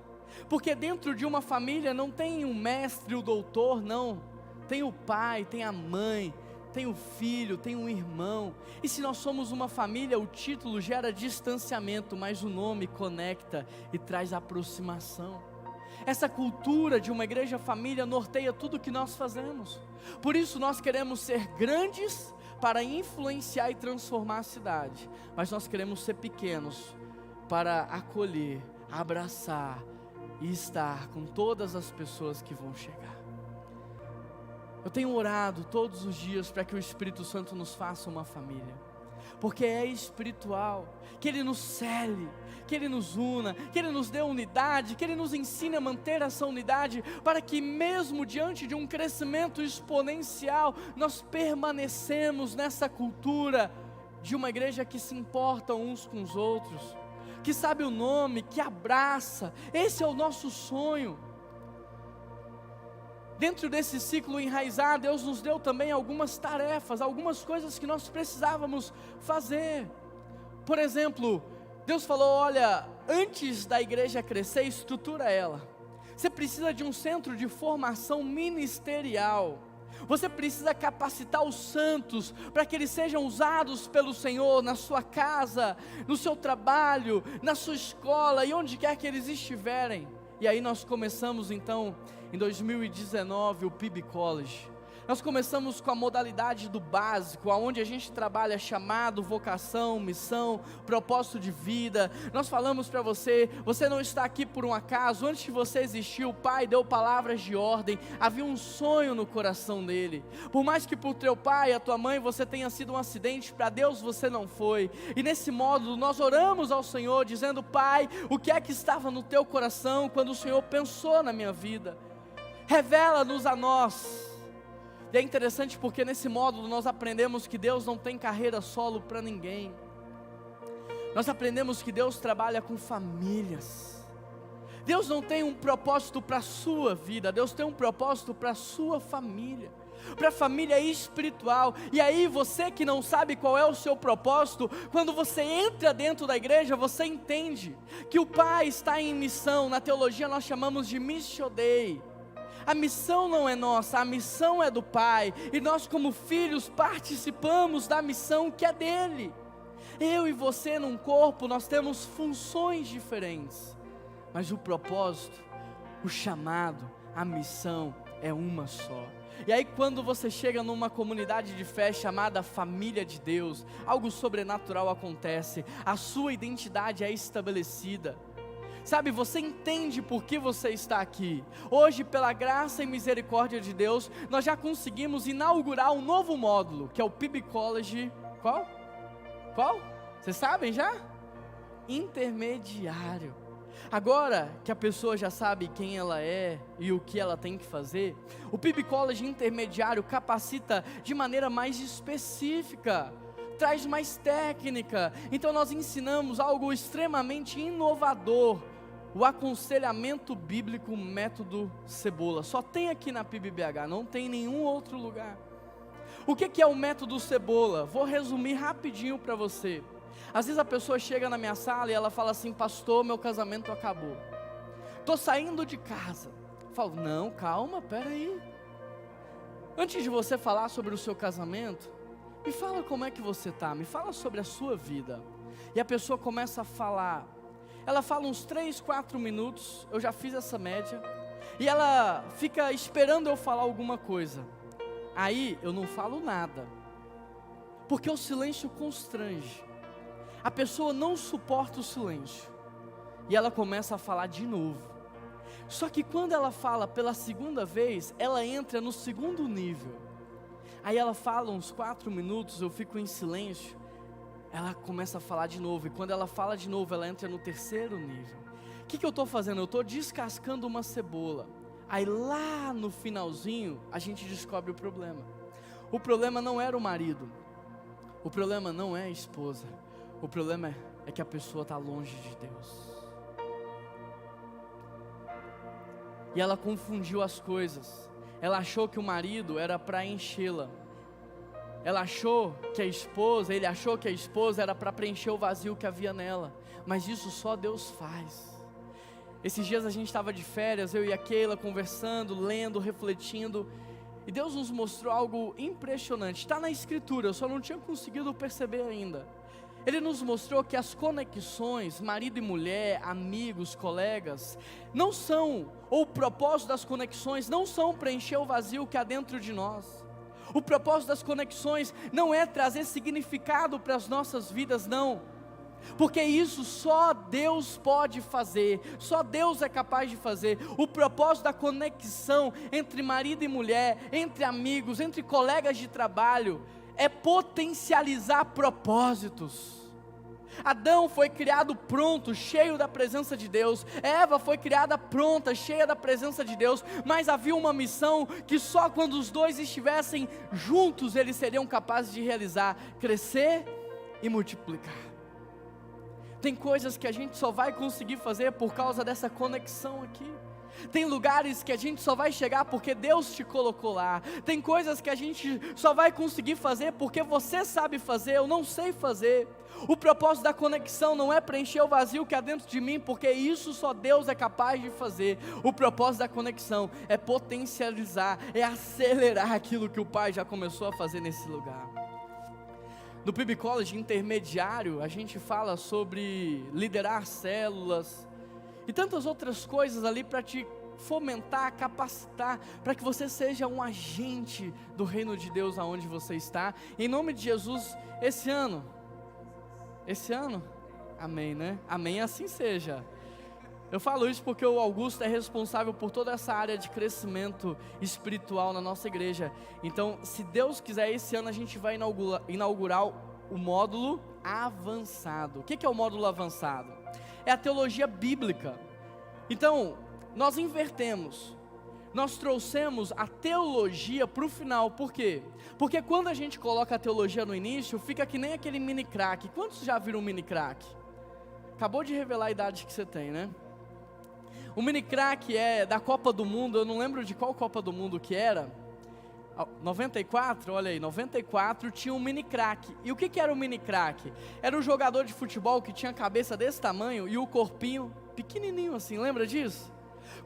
porque dentro de uma família não tem um mestre, o doutor, não, tem o pai, tem a mãe, tem o filho, tem um irmão. E se nós somos uma família, o título gera distanciamento, mas o nome conecta e traz aproximação. Essa cultura de uma igreja família norteia tudo que nós fazemos. Por isso nós queremos ser grandes para influenciar e transformar a cidade, mas nós queremos ser pequenos para acolher, abraçar e estar com todas as pessoas que vão chegar. Eu tenho orado todos os dias para que o Espírito Santo nos faça uma família, porque é espiritual, que Ele nos cele, que Ele nos una, que Ele nos dê unidade, que Ele nos ensine a manter essa unidade, para que mesmo diante de um crescimento exponencial, nós permanecemos nessa cultura de uma igreja que se importa uns com os outros, que sabe o nome, que abraça. Esse é o nosso sonho. Dentro desse ciclo enraizado, Deus nos deu também algumas tarefas, algumas coisas que nós precisávamos fazer. Por exemplo, Deus falou, olha, antes da igreja crescer, estrutura ela. Você precisa de um centro de formação ministerial. Você precisa capacitar os santos para que eles sejam usados pelo Senhor na sua casa, no seu trabalho, na sua escola e onde quer que eles estiverem. E aí nós começamos então, em 2019, o PIB College. Nós começamos com a modalidade do básico, onde a gente trabalha chamado, vocação, missão, propósito de vida. Nós falamos para você, você não está aqui por um acaso. Antes de você existir, o Pai deu palavras de ordem, havia um sonho no coração dele. Por mais que por teu pai e a tua mãe você tenha sido um acidente, para Deus você não foi. E nesse módulo nós oramos ao Senhor, dizendo, Pai, o que é que estava no teu coração quando o Senhor pensou na minha vida? Revela-nos a nós. E é interessante porque nesse módulo nós aprendemos que Deus não tem carreira solo para ninguém. Nós aprendemos que Deus trabalha com famílias. Deus não tem um propósito para a sua vida, Deus tem um propósito para a sua família, para a família espiritual. E aí você que não sabe qual é o seu propósito, quando você entra dentro da igreja, você entende que o Pai está em missão. Na teologia nós chamamos de Missio Dei. A missão não é nossa, a missão é do Pai, e nós como filhos participamos da missão que é dele. Eu e você num corpo, nós temos funções diferentes, mas o propósito, o chamado, a missão é uma só. E aí quando você chega numa comunidade de fé chamada Família de Deus, algo sobrenatural acontece, a sua identidade é estabelecida. Sabe, você entende por que você está aqui. Hoje, pela graça e misericórdia de Deus, nós já conseguimos inaugurar um novo módulo, que é o PIB College. Qual? Vocês sabem já? Intermediário. Agora que a pessoa já sabe quem ela é e o que ela tem que fazer, o PIB College Intermediário capacita de maneira mais específica, traz mais técnica. Então nós ensinamos algo extremamente inovador, o aconselhamento bíblico método Cebola. Só tem aqui na PIBBH, não tem em nenhum outro lugar. O que é o método Cebola? Vou resumir rapidinho para você. Às vezes a pessoa chega na minha sala e ela fala assim: pastor, meu casamento acabou, estou saindo de casa. Eu falo: não, calma, peraí. Antes de você falar sobre o seu casamento, me fala como é que você está, me fala sobre a sua vida. E a pessoa começa a falar, ela fala uns 3, 4 minutos, eu já fiz essa média, e ela fica esperando eu falar alguma coisa. Aí eu não falo nada, porque o silêncio constrange. A pessoa não suporta o silêncio, e ela começa a falar de novo. Só que quando ela fala pela segunda vez, ela entra no segundo nível. Aí ela fala uns 4 minutos, eu fico em silêncio, ela começa a falar de novo, e quando ela fala de novo, ela entra no terceiro nível. O que eu estou fazendo? Eu estou descascando uma cebola. Aí lá no finalzinho, a gente descobre o problema. O problema não era o marido, o problema não é a esposa, o problema é que a pessoa está longe de Deus. E ela confundiu as coisas. Ela achou que o marido era para enchê-la. Ele achou que a esposa era para preencher o vazio que havia nela. Mas isso só Deus faz. Esses dias a gente estava de férias, eu e a Keila conversando, lendo, refletindo. E Deus nos mostrou algo impressionante. Está na Escritura, eu só não tinha conseguido perceber ainda. Ele nos mostrou que as conexões, marido e mulher, amigos, colegas, não são, ou o propósito das conexões não são preencher o vazio que há dentro de nós. O propósito das conexões não é trazer significado para as nossas vidas, não. Porque isso só Deus pode fazer, só Deus é capaz de fazer. O propósito da conexão entre marido e mulher, entre amigos, entre colegas de trabalho, é potencializar propósitos. Adão foi criado pronto, cheio da presença de Deus. Eva foi criada pronta, cheia da presença de Deus. Mas havia uma missão que só quando os dois estivessem juntos eles seriam capazes de realizar: crescer e multiplicar. Tem coisas que a gente só vai conseguir fazer por causa dessa conexão aqui. Tem lugares que a gente só vai chegar porque Deus te colocou lá. Tem coisas que a gente só vai conseguir fazer porque você sabe fazer, eu não sei fazer. O propósito da conexão não é preencher o vazio que há dentro de mim, porque isso só Deus é capaz de fazer. O propósito da conexão é potencializar, é acelerar aquilo que o Pai já começou a fazer nesse lugar. No PIB College Intermediário, a gente fala sobre liderar células e tantas outras coisas ali para te fomentar, capacitar, para que você seja um agente do reino de Deus aonde você está. Em nome de Jesus, esse ano, amém, né? Amém, assim seja. Eu falo isso porque o Augusto é responsável por toda essa área de crescimento espiritual na nossa igreja. Então, se Deus quiser, esse ano a gente vai inaugurar o módulo avançado. O que é o módulo avançado? É a teologia bíblica. Então, nós invertemos. Nós trouxemos a teologia para o final. Por quê? Porque quando a gente coloca a teologia no início, fica que nem aquele mini crack. Quantos já viram um mini crack? Acabou de revelar a idade que você tem, né? O mini crack é da Copa do Mundo. Eu não lembro de qual Copa do Mundo que era. 94, olha aí, 94 tinha um mini crack. E o que era o mini crack? Era um jogador de futebol que tinha a cabeça desse tamanho e o corpinho pequenininho assim, lembra disso?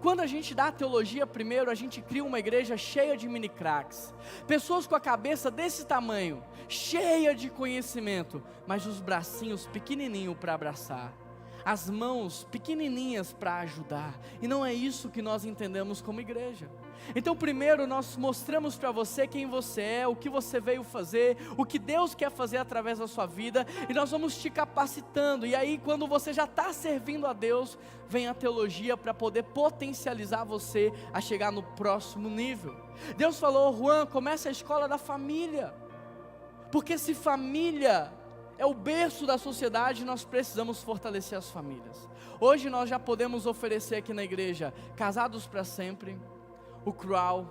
Quando a gente dá a teologia primeiro, a gente cria uma igreja cheia de mini cracks, pessoas com a cabeça desse tamanho, cheia de conhecimento, mas os bracinhos pequenininhos para abraçar. as mãos pequenininhas para ajudar. E não é isso que nós entendemos como igreja. Então primeiro nós mostramos para você quem você é, o que você veio fazer, o que Deus quer fazer através da sua vida, e nós vamos te capacitando. E aí quando você já está servindo a Deus, vem a teologia para poder potencializar você a chegar no próximo nível. Deus falou: Juan, começa a escola da família, porque se família é o berço da sociedade, nós precisamos fortalecer as famílias. Hoje nós já podemos oferecer aqui na igreja casados para sempre, o crawl,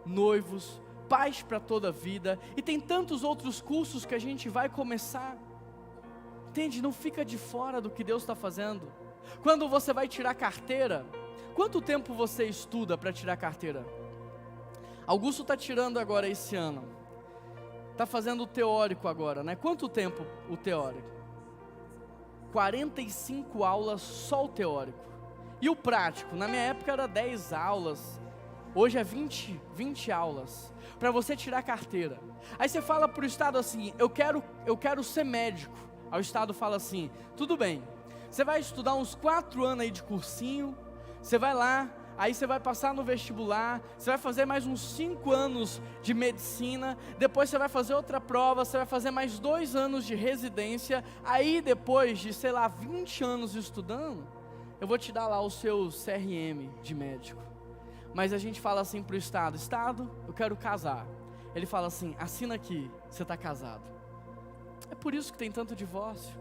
noivos, paz para toda a vida, e tem tantos outros cursos que a gente vai começar. Entende? Não fica de fora do que Deus está fazendo. Quando você vai tirar carteira, quanto tempo você estuda para tirar carteira? Augusto está tirando agora esse ano, está fazendo o teórico agora, né? Quanto tempo o teórico? 45 aulas só o teórico. E o prático? Na minha época era 10 aulas. Hoje é 20 aulas, para você tirar carteira. Aí você fala para o Estado assim: eu quero ser médico. Aí o Estado fala assim: tudo bem, você vai estudar uns 4 anos aí de cursinho, você vai lá, aí você vai passar no vestibular, você vai fazer mais uns 5 anos de medicina, depois você vai fazer outra prova, você vai fazer mais 2 anos de residência, aí depois de, 20 anos estudando, eu vou te dar lá o seu CRM de médico. Mas a gente fala assim para o Estado: Estado, eu quero casar. Ele fala assim: assina aqui, você está casado. É por isso que tem tanto divórcio.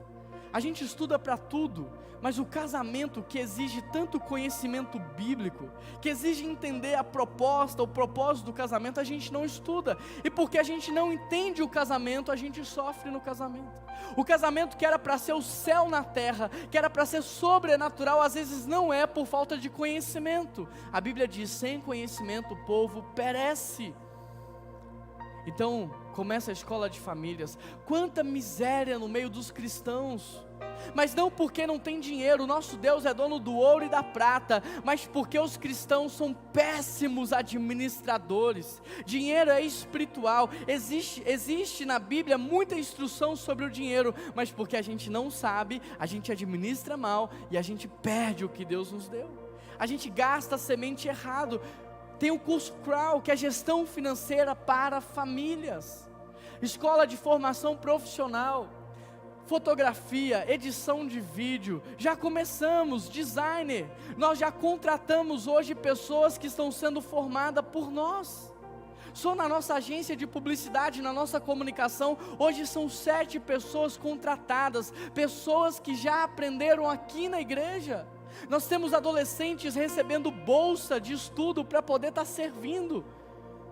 A gente estuda para tudo, mas o casamento, que exige tanto conhecimento bíblico, que exige entender a proposta, o propósito do casamento, a gente não estuda. E porque a gente não entende o casamento, a gente sofre no casamento. O casamento que era para ser o céu na terra, que era para ser sobrenatural, às vezes não é, por falta de conhecimento. A Bíblia diz: sem conhecimento o povo perece. Então, começa a escola de famílias. Quanta miséria no meio dos cristãos, mas não porque não tem dinheiro. Nosso Deus é dono do ouro e da prata, mas porque os cristãos são péssimos administradores. Dinheiro é espiritual. Existe na Bíblia muita instrução sobre o dinheiro, mas porque a gente não sabe, a gente administra mal e a gente perde o que Deus nos deu. A gente gasta a semente errado. Tem o curso Crawl, que é gestão financeira para famílias. Escola de formação profissional, fotografia, edição de vídeo, já começamos, designer, nós já contratamos hoje pessoas que estão sendo formadas por nós. Só na nossa agência de publicidade, na nossa comunicação, hoje são 7 pessoas contratadas, pessoas que já aprenderam aqui na igreja. Nós temos adolescentes recebendo bolsa de estudo para poder estar servindo.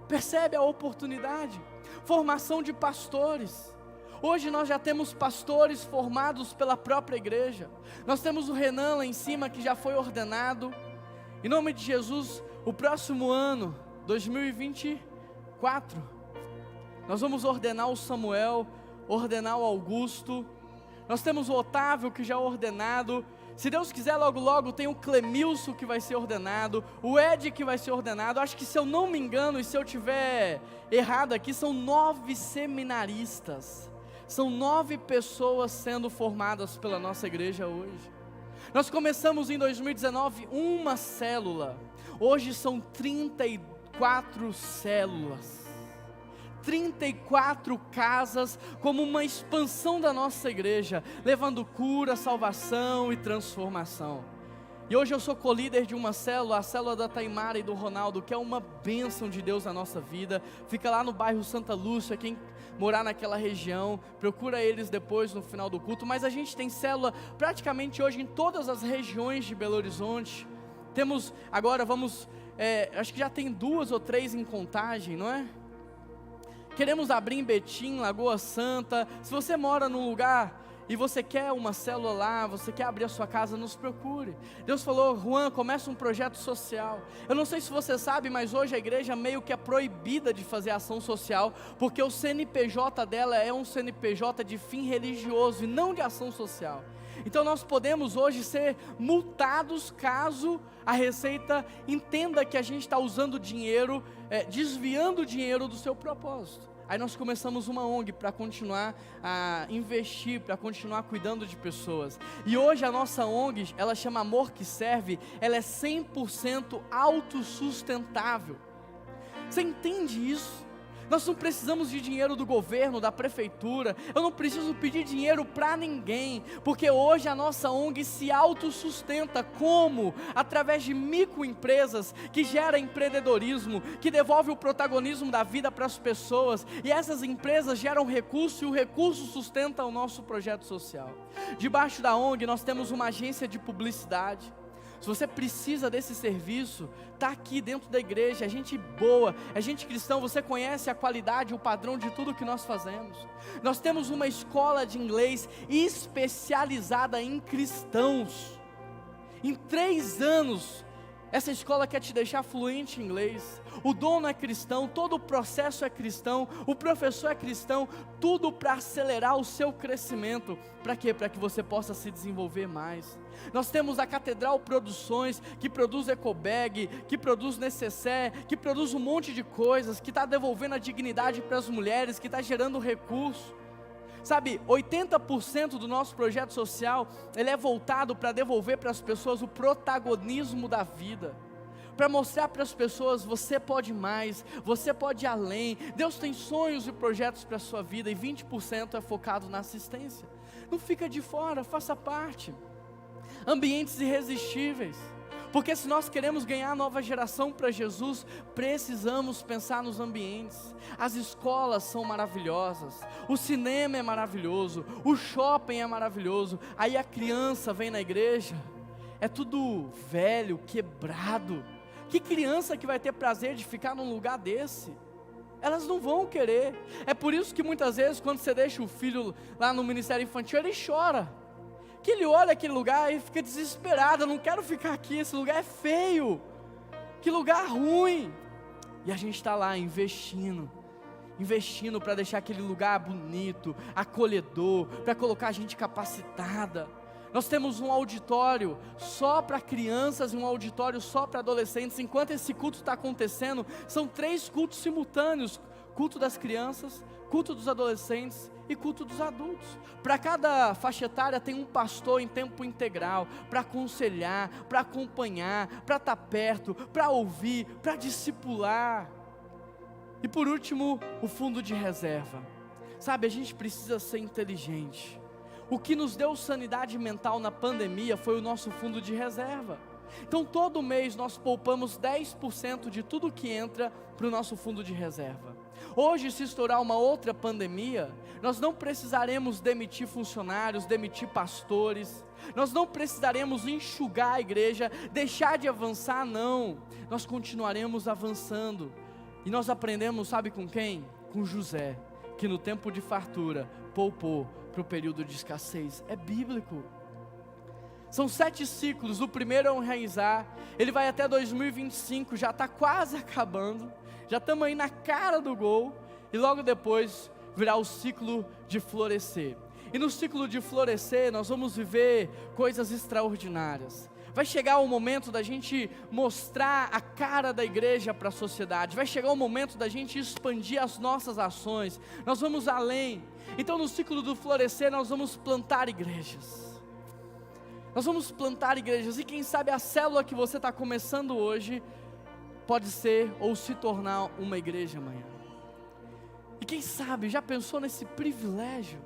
Percebe a oportunidade? Formação de pastores. Hoje nós já temos pastores formados pela própria igreja. Nós temos o Renan lá em cima, que já foi ordenado. Em nome de Jesus, o próximo ano, 2024, nós vamos ordenar o Samuel, ordenar o Augusto. Nós temos o Otávio, que já é ordenado. Se Deus quiser, logo logo tem o Clemilson, que vai ser ordenado, o Ed, que vai ser ordenado. Acho que, se eu não me engano, e se eu tiver errado aqui, são 9 seminaristas. São 9 pessoas sendo formadas pela nossa igreja hoje. Nós começamos em 2019 uma célula. Hoje são 34 células. 34 casas, como uma expansão da nossa igreja, levando cura, salvação e transformação. E hoje eu sou co-líder de uma célula, a célula da Taimara e do Ronaldo, que é uma bênção de Deus na nossa vida. Fica lá no bairro Santa Lúcia. Quem morar naquela região, procura eles depois no final do culto. Mas a gente tem célula praticamente hoje em todas as regiões de Belo Horizonte. Temos agora, acho que já tem 2 ou 3 em Contagem, não é? Queremos abrir em Betim, Lagoa Santa. Se você mora num lugar e você quer uma célula lá, você quer abrir a sua casa, nos procure. Deus falou: Juan, começa um projeto social. Eu não sei se você sabe, mas hoje a igreja meio que é proibida de fazer ação social, porque o CNPJ dela é um CNPJ de fim religioso e não de ação social. Então nós podemos hoje ser multados caso a Receita entenda que a gente está usando dinheiro, desviando o dinheiro do seu propósito. Aí nós começamos uma ONG para continuar a investir, para continuar cuidando de pessoas. E hoje a nossa ONG, ela chama Amor que Serve, ela é 100% autossustentável. Você entende isso? Nós não precisamos de dinheiro do governo, da prefeitura. Eu não preciso pedir dinheiro para ninguém, porque hoje a nossa ONG se autossustenta. Como? Através de microempresas que geram empreendedorismo, que devolve o protagonismo da vida para as pessoas. E essas empresas geram recurso, e o recurso sustenta o nosso projeto social. Debaixo da ONG nós temos uma agência de publicidade. Se você precisa desse serviço, está aqui dentro da igreja. É gente boa, é gente cristã. Você conhece a qualidade, o padrão de tudo que nós fazemos. Nós temos uma escola de inglês especializada em cristãos. Em 3 anos, essa escola quer te deixar fluente em inglês. O dono é cristão, todo o processo é cristão, o professor é cristão, tudo para acelerar o seu crescimento. Para quê? Para que você possa se desenvolver mais. Nós temos a Catedral Produções, que produz ecobag, que produz necessaire, que produz um monte de coisas, que está devolvendo a dignidade para as mulheres, que está gerando recurso. Sabe, 80% do nosso projeto social, ele é voltado para devolver para as pessoas o protagonismo da vida. Para mostrar para as pessoas, você pode mais, você pode ir além. Deus tem sonhos e projetos para a sua vida, e 20% é focado na assistência. Não fica de fora, faça parte. Ambientes irresistíveis, porque se nós queremos ganhar a nova geração para Jesus, precisamos pensar nos ambientes. As escolas são maravilhosas, o cinema é maravilhoso, o shopping é maravilhoso. Aí a criança vem na igreja, é tudo velho, quebrado. Que criança que vai ter prazer de ficar num lugar desse? Elas não vão querer. É por isso que muitas vezes quando você deixa o filho lá no ministério infantil, ele chora, que ele olha aquele lugar e fica desesperado. Eu não quero ficar aqui, esse lugar é feio, que lugar ruim. E a gente está lá investindo para deixar aquele lugar bonito, acolhedor, para colocar gente capacitada. Nós temos um auditório só para crianças e um auditório só para adolescentes. Enquanto esse culto está acontecendo, são 3 cultos simultâneos: culto das crianças, culto dos adolescentes e culto dos adultos. Para cada faixa etária tem um pastor em tempo integral, para aconselhar, para acompanhar, para estar perto, para ouvir, para discipular. E por último, o fundo de reserva. Sabe, a gente precisa ser inteligente. O que nos deu sanidade mental na pandemia foi o nosso fundo de reserva. Então todo mês nós poupamos 10% de tudo que entra para o nosso fundo de reserva. Hoje, se estourar uma outra pandemia, nós não precisaremos demitir funcionários, demitir pastores, nós não precisaremos enxugar a igreja, deixar de avançar, não. Nós continuaremos avançando. E nós aprendemos, sabe com quem? Com José, que no tempo de fartura poupou para o período de escassez. É bíblico. São 7 ciclos. O primeiro é um enraizar, ele vai até 2025, já está quase acabando, já estamos aí na cara do gol, e logo depois virá o ciclo de florescer. E no ciclo de florescer nós vamos viver coisas extraordinárias. Vai chegar o momento da gente mostrar a cara da igreja para a sociedade, vai chegar o momento da gente expandir as nossas ações, nós vamos além. Então no ciclo do florescer nós vamos plantar igrejas. Nós vamos plantar igrejas, e quem sabe a célula que você está começando hoje pode ser ou se tornar uma igreja amanhã. E quem sabe, já pensou nesse privilégio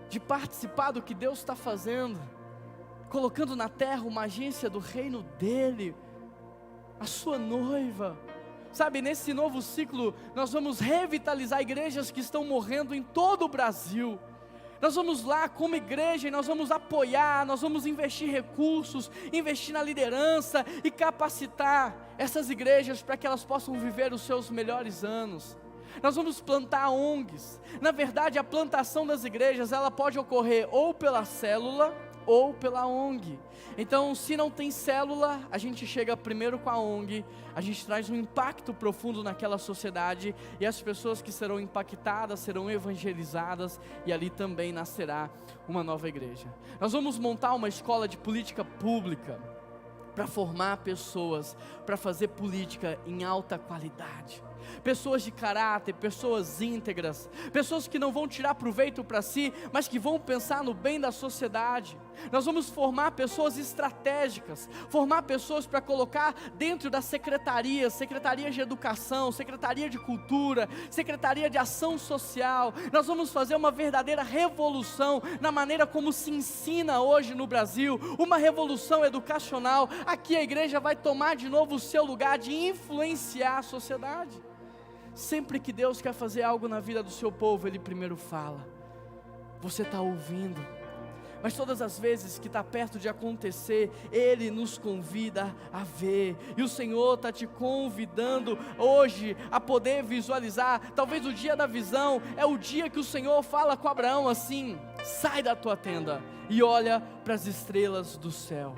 de participar do que Deus está fazendo, colocando na terra uma agência do reino dele, a sua noiva. Sabe, nesse novo ciclo nós vamos revitalizar igrejas que estão morrendo em todo o Brasil. Nós vamos lá como igreja e nós vamos apoiar, nós vamos investir recursos, investir na liderança e capacitar essas igrejas para que elas possam viver os seus melhores anos. Nós vamos plantar ONGs. Na verdade, a plantação das igrejas, ela pode ocorrer ou pela célula ou pela ONG. Então, se não tem célula, a gente chega primeiro com a ONG, a gente traz um impacto profundo naquela sociedade, e as pessoas que serão impactadas serão evangelizadas, e ali também nascerá uma nova igreja. Nós vamos montar uma escola de política pública, para formar pessoas, para fazer política em alta qualidade. pessoas de caráter, pessoas íntegras, pessoas que não vão tirar proveito para si, mas que vão pensar no bem da sociedade. Nós vamos formar pessoas estratégicas, formar pessoas para colocar dentro das secretarias de educação, secretaria de cultura, secretaria de ação social. Nós vamos fazer uma verdadeira revolução na maneira como se ensina hoje no Brasil, uma revolução educacional. Aqui a igreja vai tomar de novo o seu lugar de influenciar a sociedade. Sempre que Deus quer fazer algo na vida do seu povo, Ele primeiro fala. Você está ouvindo? Mas todas as vezes que está perto de acontecer, Ele nos convida a ver. E o Senhor está te convidando hoje a poder visualizar. Talvez o dia da visão é o dia que o Senhor fala com Abraão assim: sai da tua tenda e olha para as estrelas do céu.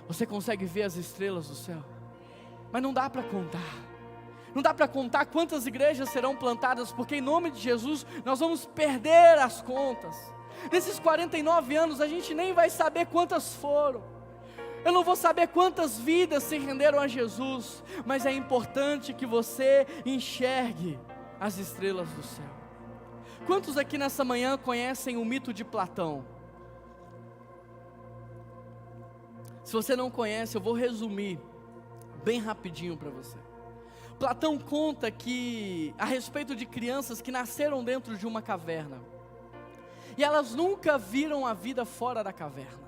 Você consegue ver as estrelas do céu? Mas não dá para contar. Não dá para contar quantas igrejas serão plantadas, porque em nome de Jesus nós vamos perder as contas. Nesses 49 anos a gente nem vai saber quantas foram. Eu não vou saber quantas vidas se renderam a Jesus, mas é importante que você enxergue as estrelas do céu. Quantos aqui nessa manhã conhecem o mito de Platão? Se você não conhece, eu vou resumir bem rapidinho para você. Platão conta que a respeito de crianças que nasceram dentro de uma caverna, e elas nunca viram a vida fora da caverna.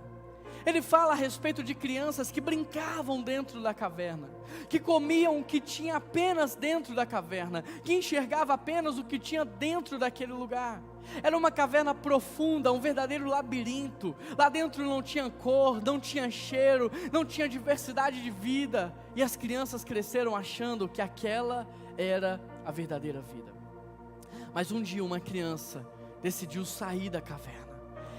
Ele fala a respeito de crianças que brincavam dentro da caverna, que comiam o que tinha apenas dentro da caverna, que enxergava apenas o que tinha dentro daquele lugar. Era uma caverna profunda, um verdadeiro labirinto. Lá dentro não tinha cor, não tinha cheiro, não tinha diversidade de vida. E as crianças cresceram achando que aquela era a verdadeira vida. Mas um dia uma criança decidiu sair da caverna.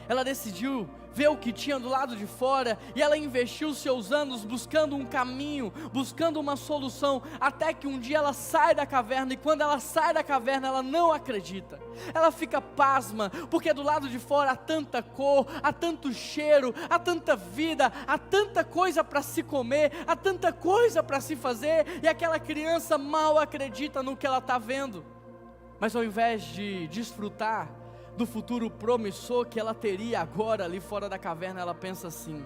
Ela decidiu ver o que tinha do lado de fora, e ela investiu seus anos buscando um caminho, buscando uma solução, até que um dia ela sai da caverna, e quando ela sai da caverna, ela não acredita. Ela fica pasma, porque do lado de fora há tanta cor, há tanto cheiro, há tanta vida, há tanta coisa para se comer, há tanta coisa para se fazer, e aquela criança mal acredita no que ela está vendo. Mas ao invés de desfrutar do futuro promissor que ela teria agora ali fora da caverna, ela pensa assim: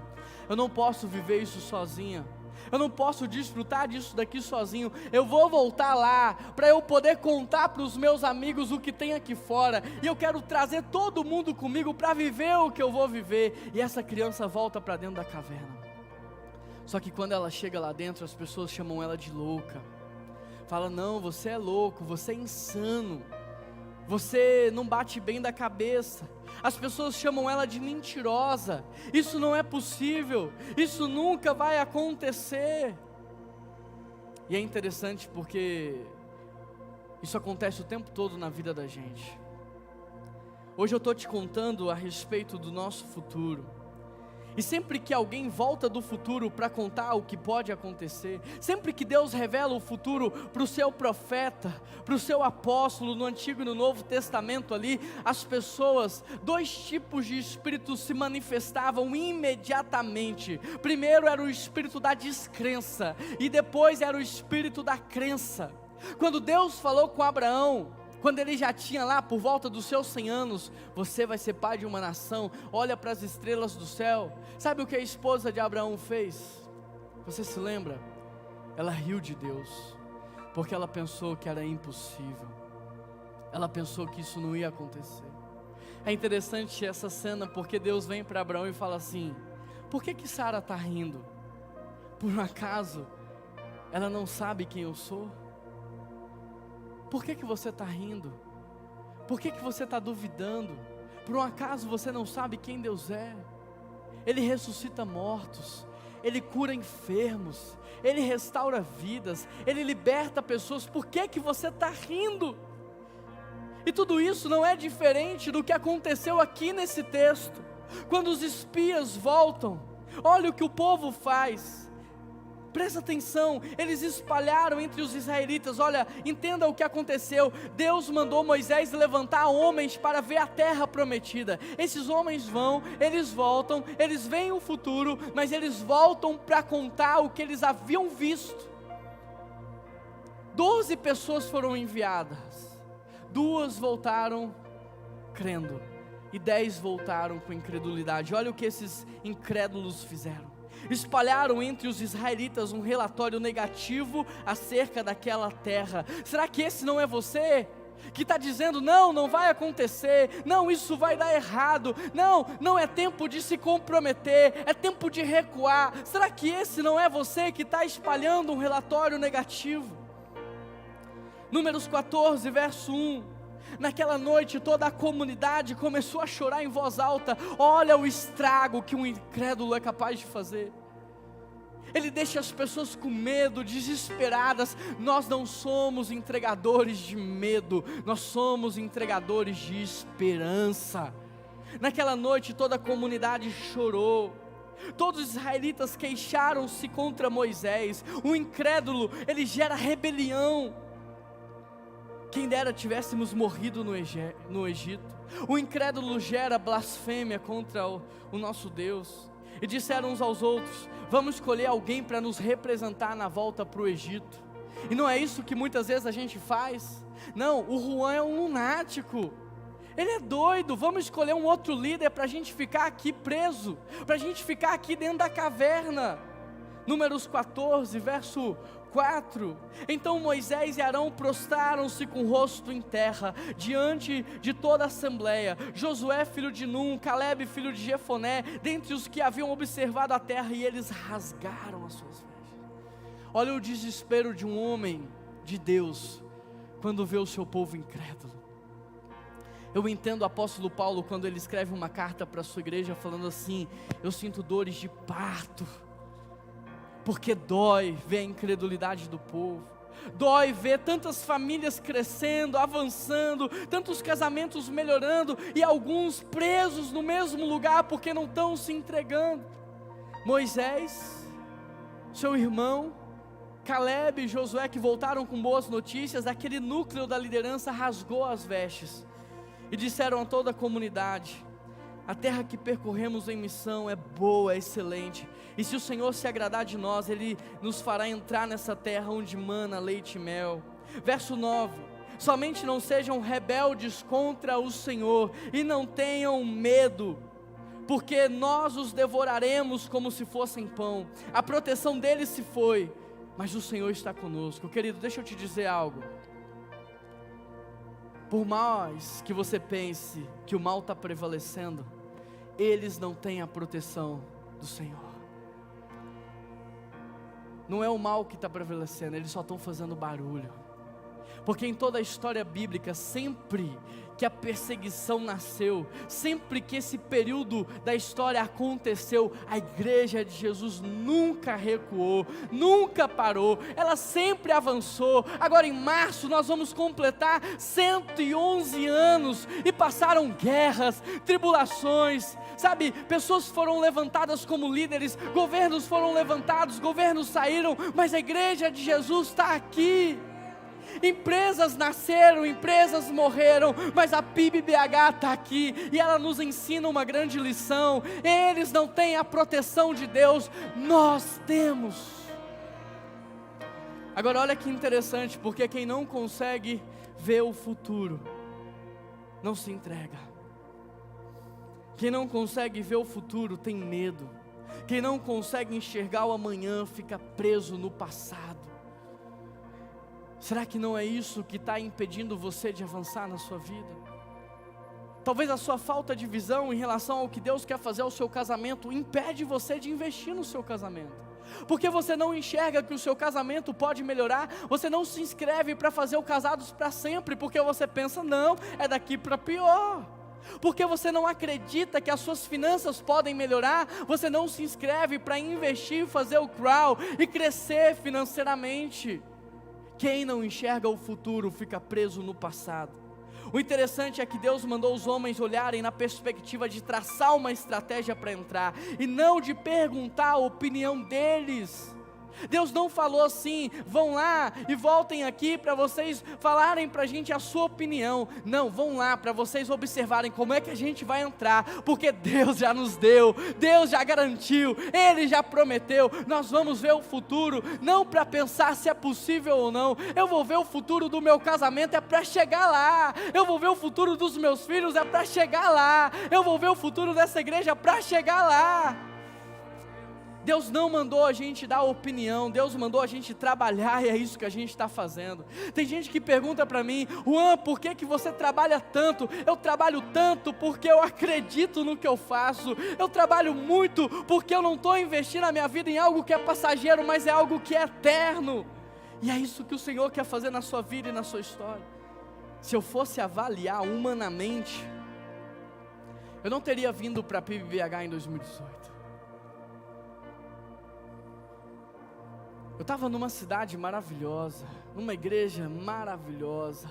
eu não posso viver isso sozinha, eu não posso desfrutar disso daqui sozinho, eu vou voltar lá, para eu poder contar para os meus amigos o que tem aqui fora, e eu quero trazer todo mundo comigo para viver o que eu vou viver. E essa criança volta para dentro da caverna. Só que quando ela chega lá dentro, as pessoas chamam ela de louca, fala: não, você é louco, você é insano, você não bate bem da cabeça. As pessoas chamam ela de mentirosa. Isso não é possível, isso nunca vai acontecer. E é interessante porque isso acontece o tempo todo na vida da gente. Hoje eu estou te contando a respeito do nosso futuro. E sempre que alguém volta do futuro para contar o que pode acontecer, sempre que Deus revela o futuro para o seu profeta, para o seu apóstolo no Antigo e no Novo Testamento ali, as pessoas, dois tipos de espíritos se manifestavam imediatamente. Primeiro era o espírito da descrença, e depois era o espírito da crença. Quando Deus falou com Abraão, quando ele já tinha lá por volta dos seus 100 anos, você vai ser pai de uma nação, olha para as estrelas do céu. Sabe o que a esposa de Abraão fez? Você se lembra? Ela riu de Deus, porque ela pensou que era impossível, ela pensou que isso não ia acontecer. É interessante essa cena, porque Deus vem para Abraão e fala assim: por que Sara está rindo? Por um acaso ela não sabe quem eu sou? Por que você está rindo? Por que você está duvidando? Por um acaso você não sabe quem Deus é? Ele ressuscita mortos, Ele cura enfermos, Ele restaura vidas, Ele liberta pessoas. Por que você está rindo? E tudo isso não é diferente do que aconteceu aqui nesse texto. Quando os espias voltam, olha o que o povo faz. Presta atenção, eles espalharam entre os israelitas. Olha, entenda o que aconteceu. Deus mandou Moisés levantar homens para ver a terra prometida. Esses homens vão, eles voltam, eles veem o futuro, mas eles voltam para contar o que eles haviam visto. 12 pessoas foram enviadas, 2 voltaram crendo, e 10 voltaram com incredulidade. Olha o que esses incrédulos fizeram: espalharam entre os israelitas um relatório negativo acerca daquela terra. Será que esse não é você? Que está dizendo, não vai acontecer, não, isso vai dar errado, não é tempo de se comprometer, é tempo de recuar. Será que esse não é você que está espalhando um relatório negativo? Números 14, verso 1. Naquela noite toda a comunidade começou a chorar em voz alta. Olha o estrago que um incrédulo é capaz de fazer. Ele deixa as pessoas com medo, desesperadas. Nós não somos entregadores de medo, nós somos entregadores de esperança. Naquela noite toda a comunidade chorou. Todos os israelitas queixaram-se contra Moisés. O incrédulo, ele gera rebelião. Quem dera tivéssemos morrido no Egito. O incrédulo gera blasfêmia contra o nosso Deus. E disseram uns aos outros: vamos escolher alguém para nos representar na volta para o Egito. E não é isso que muitas vezes a gente faz? Não, o Juan é um lunático, ele é doido, vamos escolher um outro líder para a gente ficar aqui preso, para a gente ficar aqui dentro da caverna. Números 14, verso 4. Então Moisés e Arão prostraram-se com o rosto em terra, diante de toda a assembleia. Josué filho de Num, Calebe filho de Jefoné, dentre os que haviam observado a terra, e eles rasgaram as suas vestes. Olha o desespero de um homem de Deus, quando vê o seu povo incrédulo. Eu entendo o apóstolo Paulo, quando ele escreve uma carta para a sua igreja, falando assim: eu sinto dores de parto, porque dói ver a incredulidade do povo, dói ver tantas famílias crescendo, avançando, tantos casamentos melhorando, e alguns presos no mesmo lugar, porque não estão se entregando. Moisés, seu irmão, Calebe e Josué, que voltaram com boas notícias, aquele núcleo da liderança rasgou as vestes, e disseram a toda a comunidade: a terra que percorremos em missão é boa, é excelente, e se o Senhor se agradar de nós, Ele nos fará entrar nessa terra onde mana leite e mel. Verso 9: somente não sejam rebeldes contra o Senhor, e não tenham medo, porque nós os devoraremos como se fossem pão. A proteção deles se foi, mas o Senhor está conosco. Querido, deixa eu te dizer algo. Por mais que você pense que o mal está prevalecendo, eles não têm a proteção do Senhor. Não é o mal que está prevalecendo, eles só estão fazendo barulho. Porque em toda a história bíblica, sempre que a perseguição nasceu, sempre que esse período da história aconteceu, a igreja de Jesus nunca recuou, nunca parou, ela sempre avançou. Agora em março nós vamos completar 111 anos, e passaram guerras, tribulações, sabe, pessoas foram levantadas como líderes, governos foram levantados, governos saíram, mas a igreja de Jesus está aqui. Empresas nasceram, empresas morreram, mas a PIB-BH está aqui, e ela nos ensina uma grande lição. Eles não têm a proteção de Deus, nós temos. Agora olha que interessante, porque quem não consegue ver o futuro, não se entrega. Quem não consegue ver o futuro tem medo. Quem não consegue enxergar o amanhã fica preso no passado. Será que não é isso que está impedindo você de avançar na sua vida? Talvez a sua falta de visão em relação ao que Deus quer fazer ao seu casamento impede você de investir no seu casamento. Porque você não enxerga que o seu casamento pode melhorar, você não se inscreve para fazer o Casados para Sempre, porque você pensa, não, é daqui para pior. Porque você não acredita que as suas finanças podem melhorar, você não se inscreve para investir, fazer o crawl e crescer financeiramente. Quem não enxerga o futuro fica preso no passado. O interessante é que Deus mandou os homens olharem na perspectiva de traçar uma estratégia para entrar, e não de perguntar a opinião deles. Deus não falou assim: vão lá e voltem aqui para vocês falarem para a gente a sua opinião. Não, vão lá para vocês observarem como é que a gente vai entrar, porque Deus já nos deu, Deus já garantiu, Ele já prometeu. Nós vamos ver o futuro, não para pensar se é possível ou não. Eu vou ver o futuro do meu casamento, é para chegar lá. Eu vou ver o futuro dos meus filhos, é para chegar lá. Eu vou ver o futuro dessa igreja para chegar lá. Deus não mandou a gente dar opinião, Deus mandou a gente trabalhar, e é isso que a gente está fazendo. Tem gente que pergunta para mim: Juan, por que você trabalha tanto? Eu trabalho tanto porque eu acredito no que eu faço. Eu trabalho muito porque eu não estou investindo a minha vida em algo que é passageiro, mas é algo que é eterno. E é isso que o Senhor quer fazer na sua vida e na sua história. Se eu fosse avaliar humanamente, eu não teria vindo para a PIBBH em 2018. Eu estava numa cidade maravilhosa, numa igreja maravilhosa.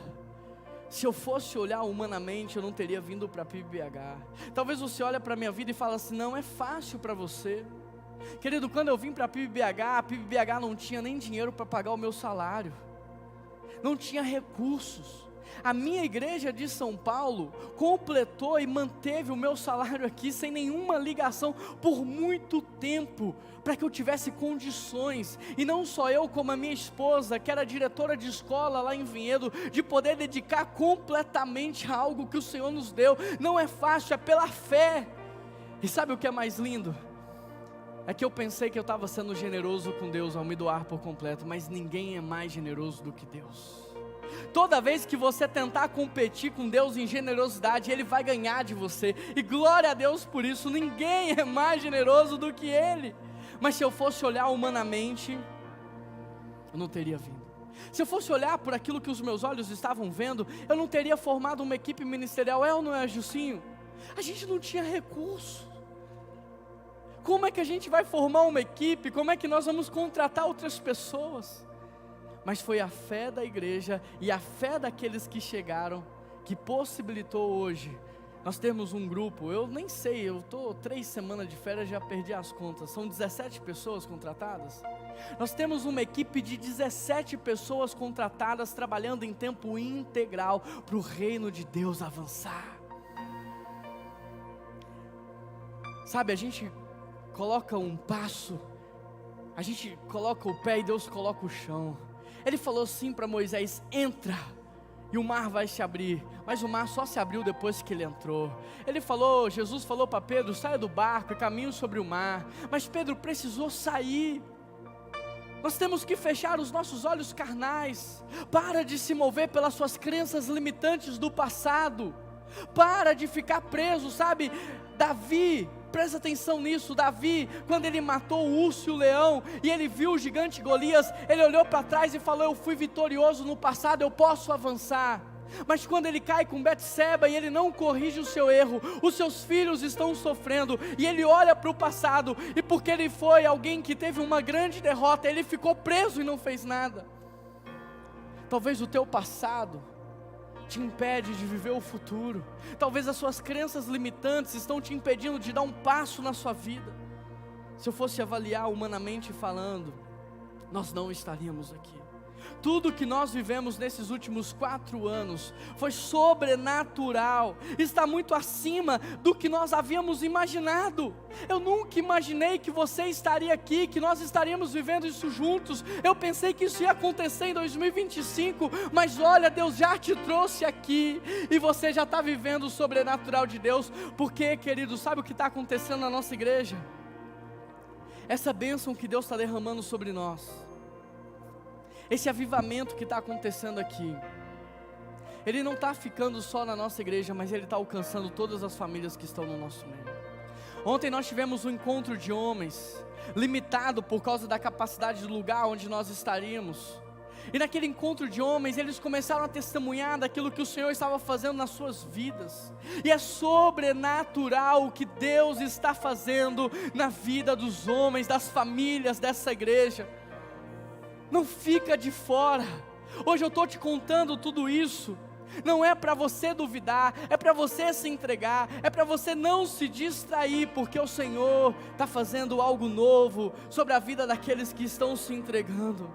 Se eu fosse olhar humanamente, eu não teria vindo para a PIBBH. Talvez você olhe para a minha vida e fale assim: não é fácil para você. Querido, quando eu vim para a PIBBH não tinha nem dinheiro para pagar o meu salário, não tinha recursos. A minha igreja de São Paulo completou e manteve o meu salário aqui sem nenhuma ligação por muito tempo, para que eu tivesse condições, e não só eu, como a minha esposa, que era diretora de escola lá em Vinhedo, de poder dedicar completamente a algo que o Senhor nos deu. Não é fácil, é pela fé. E sabe o que é mais lindo? É que eu pensei que eu estava sendo generoso com Deus ao me doar por completo, mas ninguém é mais generoso do que Deus. Toda vez que você tentar competir com Deus em generosidade, Ele vai ganhar de você, e glória a Deus por isso. Ninguém é mais generoso do que Ele. Mas se eu fosse olhar humanamente, eu não teria vindo. Se eu fosse olhar por aquilo que os meus olhos estavam vendo, eu não teria formado uma equipe ministerial. É ou não é, Jucinho? A gente não tinha recurso. Como é que a gente vai formar uma equipe? Como é que nós vamos contratar outras pessoas? Mas foi a fé da igreja e a fé daqueles que chegaram que possibilitou hoje nós temos um grupo. Eu nem sei, eu estou 3 semanas de férias, já perdi as contas. São 17 pessoas contratadas. Nós temos uma equipe de 17 pessoas contratadas, trabalhando em tempo integral para o reino de Deus avançar. Sabe, a gente coloca um passo, a gente coloca o pé e Deus coloca o chão. Ele falou assim para Moisés: entra e o mar vai se abrir. Mas o mar só se abriu depois que ele entrou. Jesus falou para Pedro: saia do barco e caminhe sobre o mar. Mas Pedro precisou sair. Nós temos que fechar os nossos olhos carnais. Para de se mover pelas suas crenças limitantes do passado. Para de ficar preso, sabe? Davi, presta atenção nisso. Davi, quando ele matou o urso e o leão, e ele viu o gigante Golias, ele olhou para trás e falou: eu fui vitorioso no passado, eu posso avançar. Mas quando ele cai com Betseba e ele não corrige o seu erro, os seus filhos estão sofrendo, e ele olha para o passado, e porque ele foi alguém que teve uma grande derrota, ele ficou preso e não fez nada. Talvez o teu passado te impede de viver o futuro. Talvez as suas crenças limitantes estão te impedindo de dar um passo na sua vida. Se eu fosse avaliar humanamente falando, nós não estaríamos aqui. Tudo que nós vivemos nesses últimos 4 anos foi sobrenatural, está muito acima do que nós havíamos imaginado. Eu nunca imaginei que você estaria aqui, que nós estaríamos vivendo isso juntos. Eu pensei que isso ia acontecer em 2025, mas olha, Deus já te trouxe aqui, e você já está vivendo o sobrenatural de Deus. Porque, querido, sabe o que está acontecendo na nossa igreja? Essa bênção que Deus está derramando sobre nós, esse avivamento que está acontecendo aqui, ele não está ficando só na nossa igreja, mas ele está alcançando todas as famílias que estão no nosso meio. Ontem nós tivemos um encontro de homens, limitado por causa da capacidade do lugar onde nós estaríamos. E naquele encontro de homens, eles começaram a testemunhar daquilo que o Senhor estava fazendo nas suas vidas. E é sobrenatural o que Deus está fazendo na vida dos homens, das famílias dessa igreja. Não fica de fora. Hoje eu estou te contando tudo isso, não é para você duvidar, é para você se entregar, é para você não se distrair, porque o Senhor está fazendo algo novo sobre a vida daqueles que estão se entregando.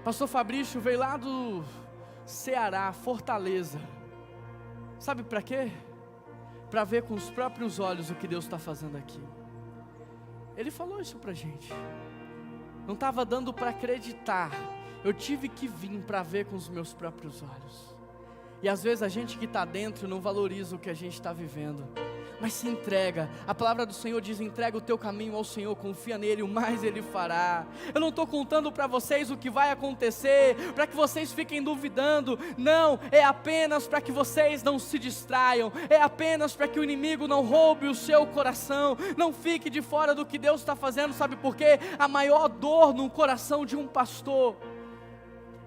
Pastor Fabrício veio lá do Ceará, Fortaleza, sabe para quê? Para ver com os próprios olhos o que Deus está fazendo aqui. Ele falou isso para a gente, não estava dando para acreditar, eu tive que vir para ver com os meus próprios olhos. E às vezes a gente que está dentro não valoriza o que a gente está vivendo, mas se entrega. A palavra do Senhor diz: entrega o teu caminho ao Senhor, confia nele, o mais Ele fará. Eu não estou contando para vocês o que vai acontecer, para que vocês fiquem duvidando, não, é apenas para que vocês não se distraiam, é apenas para que o inimigo não roube o seu coração, não fique de fora do que Deus está fazendo. Sabe por quê? A maior dor no coração de um pastor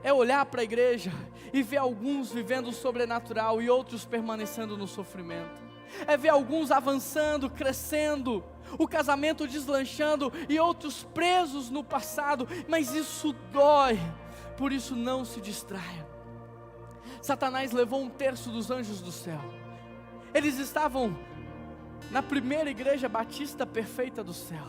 é olhar para a igreja e ver alguns vivendo o sobrenatural e outros permanecendo no sofrimento. É ver alguns avançando, crescendo, o casamento deslanchando e outros presos no passado, mas isso dói, por isso não se distraia. Satanás levou 1/3 dos anjos do céu, eles estavam na primeira igreja batista perfeita do céu,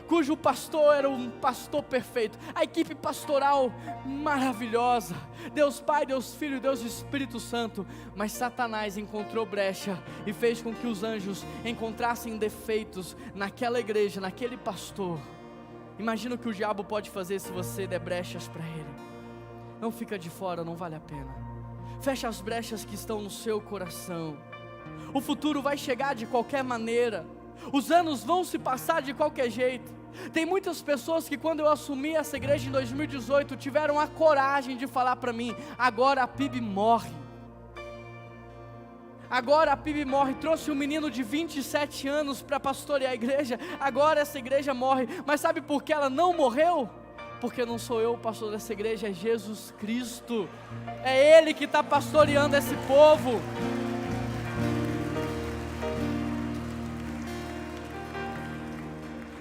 cujo pastor era um pastor perfeito, a equipe pastoral maravilhosa, Deus Pai, Deus Filho, Deus Espírito Santo. Mas Satanás encontrou brecha e fez com que os anjos encontrassem defeitos naquela igreja, naquele pastor. Imagina o que o diabo pode fazer se você der brechas para ele. Não fica de fora, não vale a pena. Fecha as brechas que estão no seu coração. O futuro vai chegar de qualquer maneira, os anos vão se passar de qualquer jeito. Tem muitas pessoas que, quando eu assumi essa igreja em 2018, tiveram a coragem de falar para mim: agora a PIB morre. Agora a PIB morre. Trouxe um menino de 27 anos para pastorear a igreja. Agora essa igreja morre. Mas sabe por que ela não morreu? Porque não sou eu o pastor dessa igreja, é Jesus Cristo. É Ele que está pastoreando esse povo.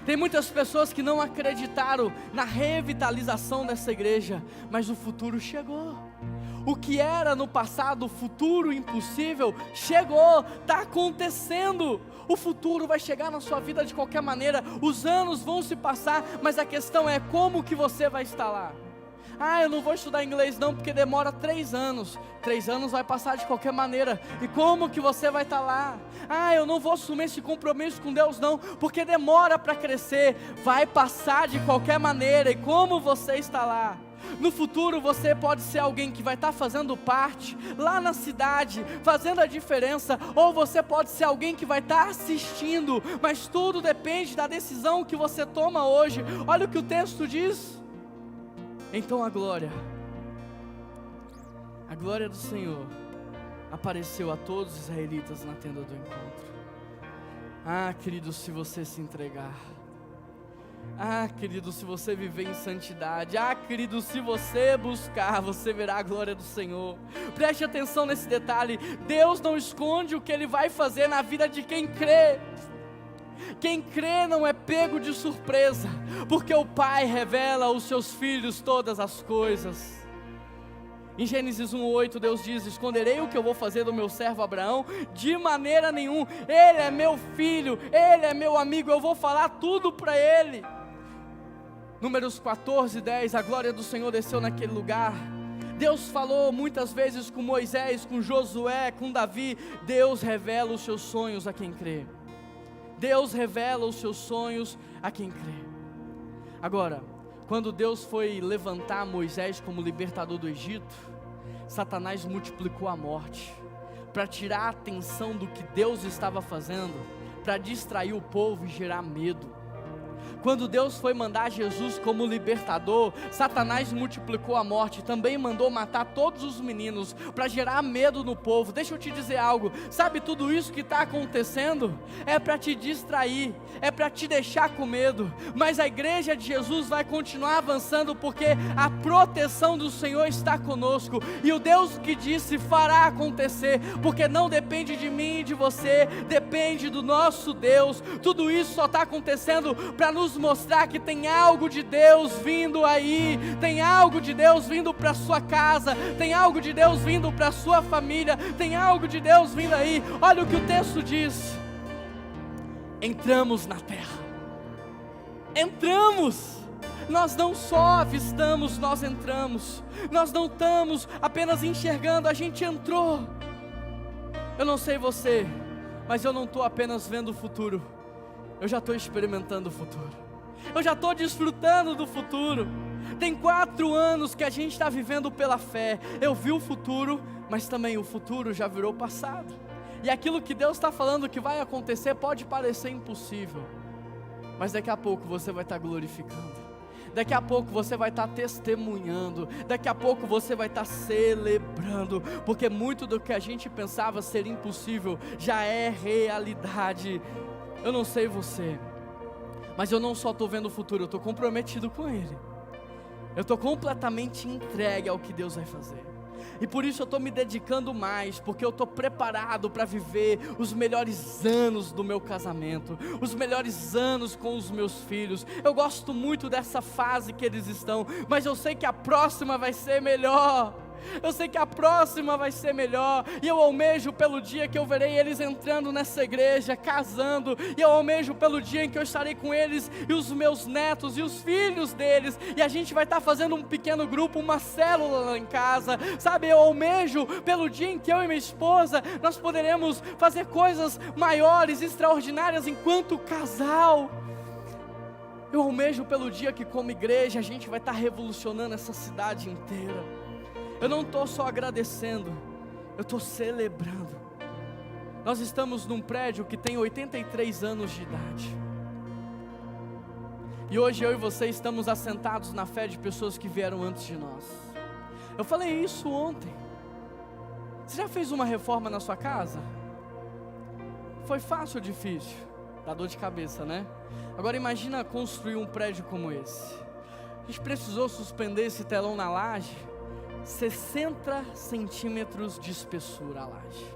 Tem muitas pessoas que não acreditaram na revitalização dessa igreja, mas o futuro chegou. O que era no passado, o futuro impossível, chegou, está acontecendo. O futuro vai chegar na sua vida de qualquer maneira, os anos vão se passar, mas a questão é como que você vai estar lá. Eu não vou estudar inglês não, porque demora 3 anos. 3 anos vai passar de qualquer maneira. E como que você vai estar lá? Eu não vou assumir esse compromisso com Deus não, porque demora para crescer. Vai passar de qualquer maneira. E como você está lá? No futuro você pode ser alguém que vai estar fazendo parte lá na cidade, fazendo a diferença, ou você pode ser alguém que vai estar assistindo, mas tudo depende da decisão que você toma hoje. Olha o que o texto diz. Então a glória do Senhor apareceu a todos os israelitas na tenda do encontro. Querido, se você se entregar, querido, se você viver em santidade, querido, se você buscar, você verá a glória do Senhor. Preste atenção nesse detalhe: Deus não esconde o que Ele vai fazer na vida de quem crê. Quem crê não é pego de surpresa, porque o Pai revela aos seus filhos todas as coisas. Em Gênesis 1:8 Deus diz: esconderei o que eu vou fazer do meu servo Abraão? De maneira nenhuma. Ele é meu filho, ele é meu amigo, eu vou falar tudo para ele. Números 14:10, a glória do Senhor desceu naquele lugar. Deus falou muitas vezes com Moisés, com Josué, com Davi. Deus revela os seus sonhos a quem crê. Deus revela os seus sonhos a quem crê. Agora, quando Deus foi levantar Moisés como libertador do Egito, Satanás multiplicou a morte, para tirar a atenção do que Deus estava fazendo, para distrair o povo e gerar medo. Quando Deus foi mandar Jesus como libertador, Satanás multiplicou a morte, também mandou matar todos os meninos, para gerar medo no povo. Deixa eu te dizer algo, sabe tudo isso que está acontecendo? É para te distrair, é para te deixar com medo, mas a igreja de Jesus vai continuar avançando, porque a proteção do Senhor está conosco, e o Deus que disse fará acontecer, porque não depende de mim e de você, depende do nosso Deus. Tudo isso só está acontecendo para nos nos mostrar que tem algo de Deus vindo aí, tem algo de Deus vindo para sua casa, tem algo de Deus vindo para sua família, tem algo de Deus vindo aí. Olha o que o texto diz: entramos na terra. Entramos. Nós não só avistamos, nós entramos. Nós não estamos apenas enxergando, a gente entrou. Eu não sei você, mas eu não estou apenas vendo o futuro, eu já estou experimentando o futuro. Eu já estou desfrutando do futuro. Tem 4 anos que a gente está vivendo pela fé. Eu vi o futuro, mas também o futuro já virou passado. E aquilo que Deus está falando que vai acontecer pode parecer impossível, mas daqui a pouco você vai estar glorificando. Daqui a pouco você vai estar testemunhando, daqui a pouco você vai estar celebrando, porque muito do que a gente pensava ser impossível já é realidade. Eu não sei você, mas eu não só estou vendo o futuro, eu estou comprometido com Ele. Eu estou completamente entregue ao que Deus vai fazer. E por isso eu estou me dedicando mais, porque eu estou preparado para viver os melhores anos do meu casamento, os melhores anos com os meus filhos. Eu gosto muito dessa fase que eles estão, mas eu sei que a próxima vai ser melhor. Eu sei que a próxima vai ser melhor, e eu almejo pelo dia que eu verei eles entrando nessa igreja, casando, e eu almejo pelo dia em que eu estarei com eles, e os meus netos, e os filhos deles, e a gente vai estar fazendo um pequeno grupo, uma célula lá em casa, sabe? Eu almejo pelo dia em que eu e minha esposa, nós poderemos fazer coisas maiores, extraordinárias, enquanto casal. Eu almejo pelo dia que como igreja, a gente vai estar revolucionando essa cidade inteira. Eu não estou só agradecendo, eu estou celebrando. Nós estamos num prédio que tem 83 anos de idade. E hoje eu e você estamos assentados na fé de pessoas que vieram antes de nós. Eu falei isso ontem. Você já fez uma reforma na sua casa? Foi fácil ou difícil? Dá dor de cabeça, né? Agora imagina construir um prédio como esse. A gente precisou suspender esse telão na laje. 60 centímetros de espessura a laje.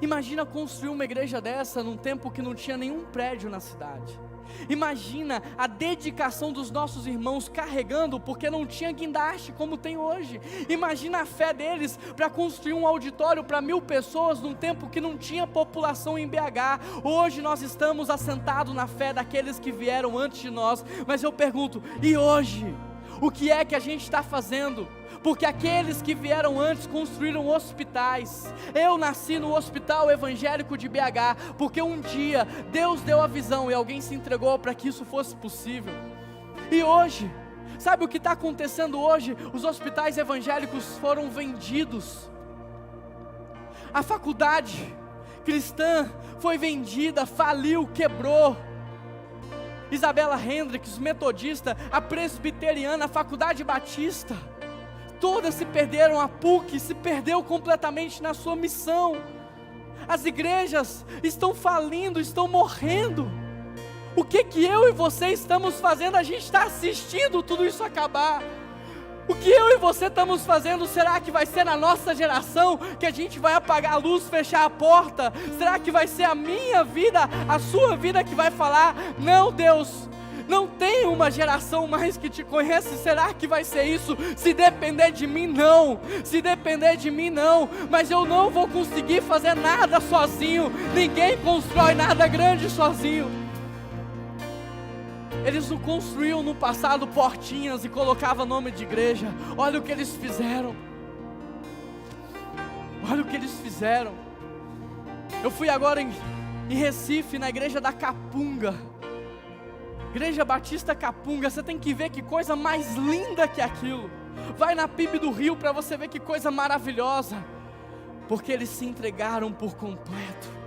Imagina construir uma igreja dessa num tempo que não tinha nenhum prédio na cidade. Imagina a dedicação dos nossos irmãos carregando, porque não tinha guindaste como tem hoje. Imagina a fé deles para construir um auditório para 1000 pessoas num tempo que não tinha população em BH. Hoje nós estamos assentados na fé daqueles que vieram antes de nós. Mas eu pergunto, e hoje? O que é que a gente está fazendo? Porque aqueles que vieram antes construíram hospitais. Eu nasci no Hospital Evangélico de BH, porque um dia Deus deu a visão e alguém se entregou para que isso fosse possível. E hoje, sabe o que está acontecendo hoje? Os hospitais evangélicos foram vendidos. A faculdade cristã foi vendida, faliu, quebrou. Isabela Hendricks, metodista, a presbiteriana, a faculdade batista, todas se perderam. A PUC se perdeu completamente na sua missão. As igrejas estão falindo, estão morrendo. O que eu e você estamos fazendo? A gente está assistindo tudo isso acabar. O que eu e você estamos fazendo? Será que vai ser na nossa geração que a gente vai apagar a luz, fechar a porta? Será que vai ser a minha vida, a sua vida que vai falar: não, Deus, não tem uma geração mais que te conhece? Será que vai ser isso? Se depender de mim, não. Se depender de mim, não. Mas eu não vou conseguir fazer nada sozinho. Ninguém constrói nada grande sozinho. Eles não construíam no passado portinhas e colocavam nome de igreja. Olha o que eles fizeram. Olha o que eles fizeram. Eu fui agora em Recife, na igreja da Capunga, Igreja Batista Capunga. Você tem que ver que coisa mais linda que aquilo. Vai na PIB do Rio para você ver que coisa maravilhosa. Porque eles se entregaram por completo.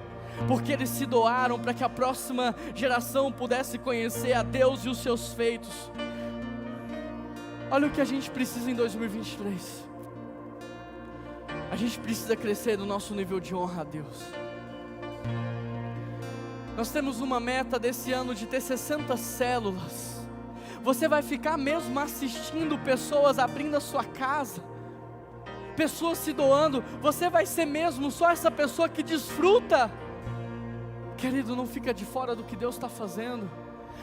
Porque eles se doaram para que a próxima geração pudesse conhecer a Deus e os seus feitos. Olha o que a gente precisa em 2023. A gente precisa crescer no nosso nível de honra a Deus. Nós temos uma meta desse ano de ter 60 células. Você vai ficar mesmo assistindo pessoas abrindo a sua casa, pessoas se doando? Você vai ser mesmo só essa pessoa que desfruta? Querido, não fica de fora do que Deus está fazendo.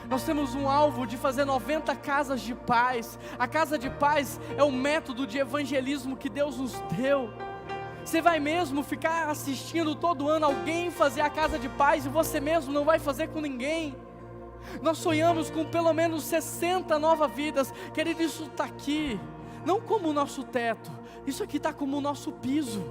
Nós temos um alvo de fazer 90 casas de paz. A casa de paz é o método de evangelismo que Deus nos deu. Você vai mesmo ficar assistindo todo ano alguém fazer a casa de paz e você mesmo não vai fazer com ninguém? Nós sonhamos com pelo menos 60 novas vidas. Querido, isso está aqui, não como o nosso teto, isso aqui está como o nosso piso.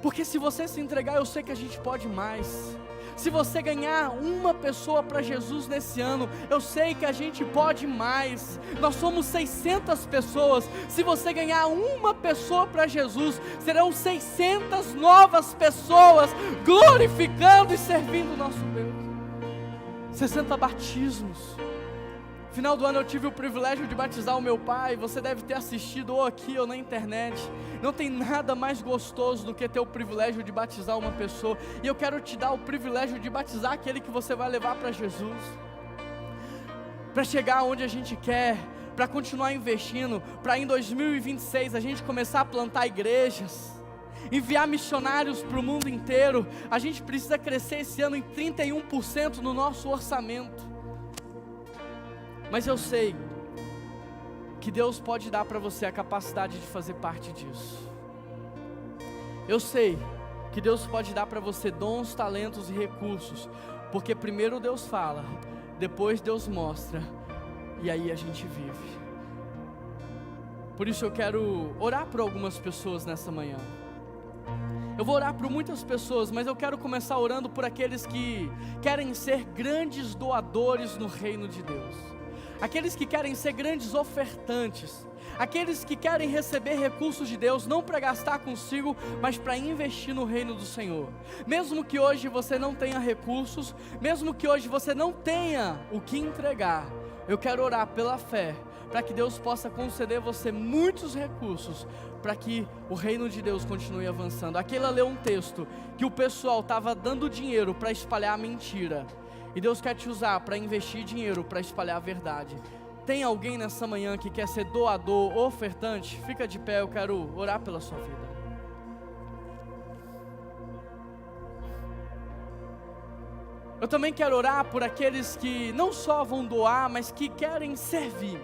Porque se você se entregar, eu sei que a gente pode mais. Se você ganhar uma pessoa para Jesus nesse ano, eu sei que a gente pode mais. Nós somos 600 pessoas. Se você ganhar uma pessoa para Jesus, serão 600 novas pessoas glorificando e servindo o nosso Deus. 60 batismos. Final do ano eu tive o privilégio de batizar o meu pai. Você deve ter assistido ou aqui ou na internet. Não tem nada mais gostoso do que ter o privilégio de batizar uma pessoa. E eu quero te dar o privilégio de batizar aquele que você vai levar para Jesus, para chegar onde a gente quer, para continuar investindo, para em 2026 a gente começar a plantar igrejas, enviar missionários para o mundo inteiro. A gente precisa crescer esse ano em 31% no nosso orçamento. Mas eu sei que Deus pode dar para você a capacidade de fazer parte disso. Eu sei que Deus pode dar para você dons, talentos e recursos, porque primeiro Deus fala, depois Deus mostra, e aí a gente vive. Por isso eu quero orar por algumas pessoas nessa manhã. Eu vou orar por muitas pessoas, mas eu quero começar orando por aqueles que querem ser grandes doadores no reino de Deus. Aqueles que querem ser grandes ofertantes, aqueles que querem receber recursos de Deus, não para gastar consigo, mas para investir no reino do Senhor. Mesmo que hoje você não tenha recursos, mesmo que hoje você não tenha o que entregar, eu quero orar pela fé, para que Deus possa conceder você muitos recursos, para que o reino de Deus continue avançando. Aquela leu um texto, que o pessoal estava dando dinheiro para espalhar a mentira, e Deus quer te usar para investir dinheiro, para espalhar a verdade. Tem alguém nessa manhã que quer ser doador, ofertante? Fica de pé, eu quero orar pela sua vida. Eu também quero orar por aqueles que não só vão doar, mas que querem servir.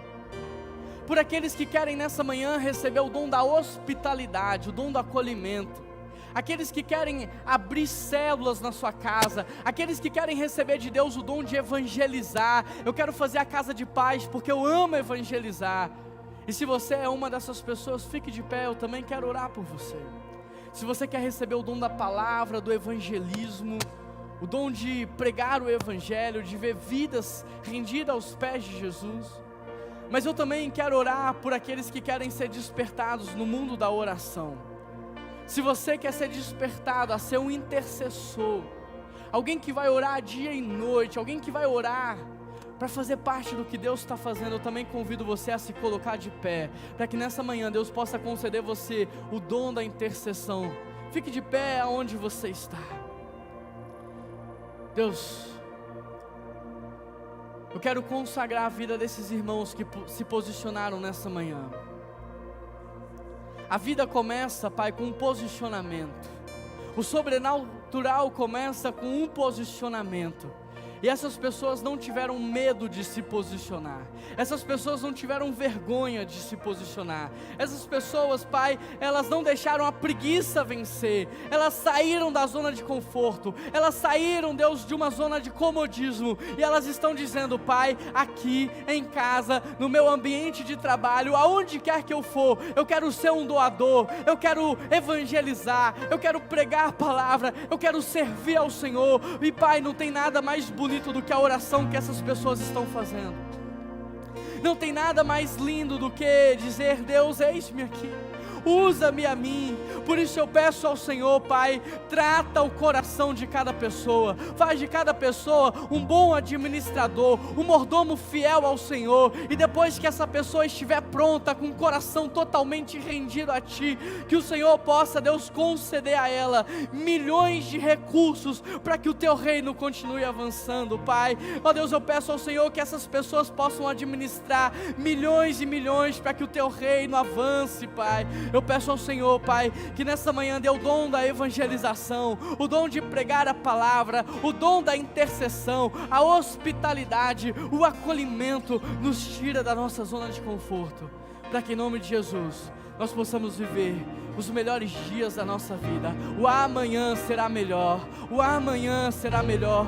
Por aqueles que querem nessa manhã receber o dom da hospitalidade, o dom do acolhimento. Aqueles que querem abrir células na sua casa, aqueles que querem receber de Deus o dom de evangelizar. Eu quero fazer a casa de paz porque eu amo evangelizar. E se você é uma dessas pessoas, fique de pé, eu também quero orar por você. Se você quer receber o dom da palavra, do evangelismo, o dom de pregar o evangelho, de ver vidas rendidas aos pés de Jesus. Mas eu também quero orar por aqueles que querem ser despertados no mundo da oração. Se você quer ser despertado a ser um intercessor, alguém que vai orar dia e noite, alguém que vai orar para fazer parte do que Deus está fazendo, eu também convido você a se colocar de pé, para que nessa manhã Deus possa conceder você o dom da intercessão. Fique de pé aonde você está. Deus, eu quero consagrar a vida desses irmãos que se posicionaram nessa manhã. A vida começa, Pai, com um posicionamento. O sobrenatural começa com um posicionamento. E essas pessoas não tiveram medo de se posicionar. Essas pessoas não tiveram vergonha de se posicionar. Essas pessoas, Pai, elas não deixaram a preguiça vencer. Elas saíram da zona de conforto. Elas saíram, Deus, de uma zona de comodismo. E elas estão dizendo, Pai, aqui em casa, no meu ambiente de trabalho, aonde quer que eu for, eu quero ser um doador. Eu quero evangelizar. Eu quero pregar a palavra. Eu quero servir ao Senhor. E Pai, não tem nada mais bonito do que a oração que essas pessoas estão fazendo. Não tem nada mais lindo do que dizer, Deus, eis-me aqui, usa-me a mim. Por isso eu peço ao Senhor, Pai, trata o coração de cada pessoa, faz de cada pessoa um bom administrador, um mordomo fiel ao Senhor. E depois que essa pessoa estiver pronta, com o coração totalmente rendido a Ti, que o Senhor possa, Deus, conceder a ela milhões de recursos, para que o Teu reino continue avançando, Pai. Ó Deus, eu peço ao Senhor que essas pessoas possam administrar milhões e milhões, para que o Teu reino avance, Pai. Eu peço ao Senhor, Pai, que nessa manhã dê o dom da evangelização, o dom de pregar a palavra, o dom da intercessão, a hospitalidade, o acolhimento, nos tira da nossa zona de conforto, para que em nome de Jesus nós possamos viver os melhores dias da nossa vida. O amanhã será melhor, o amanhã será melhor.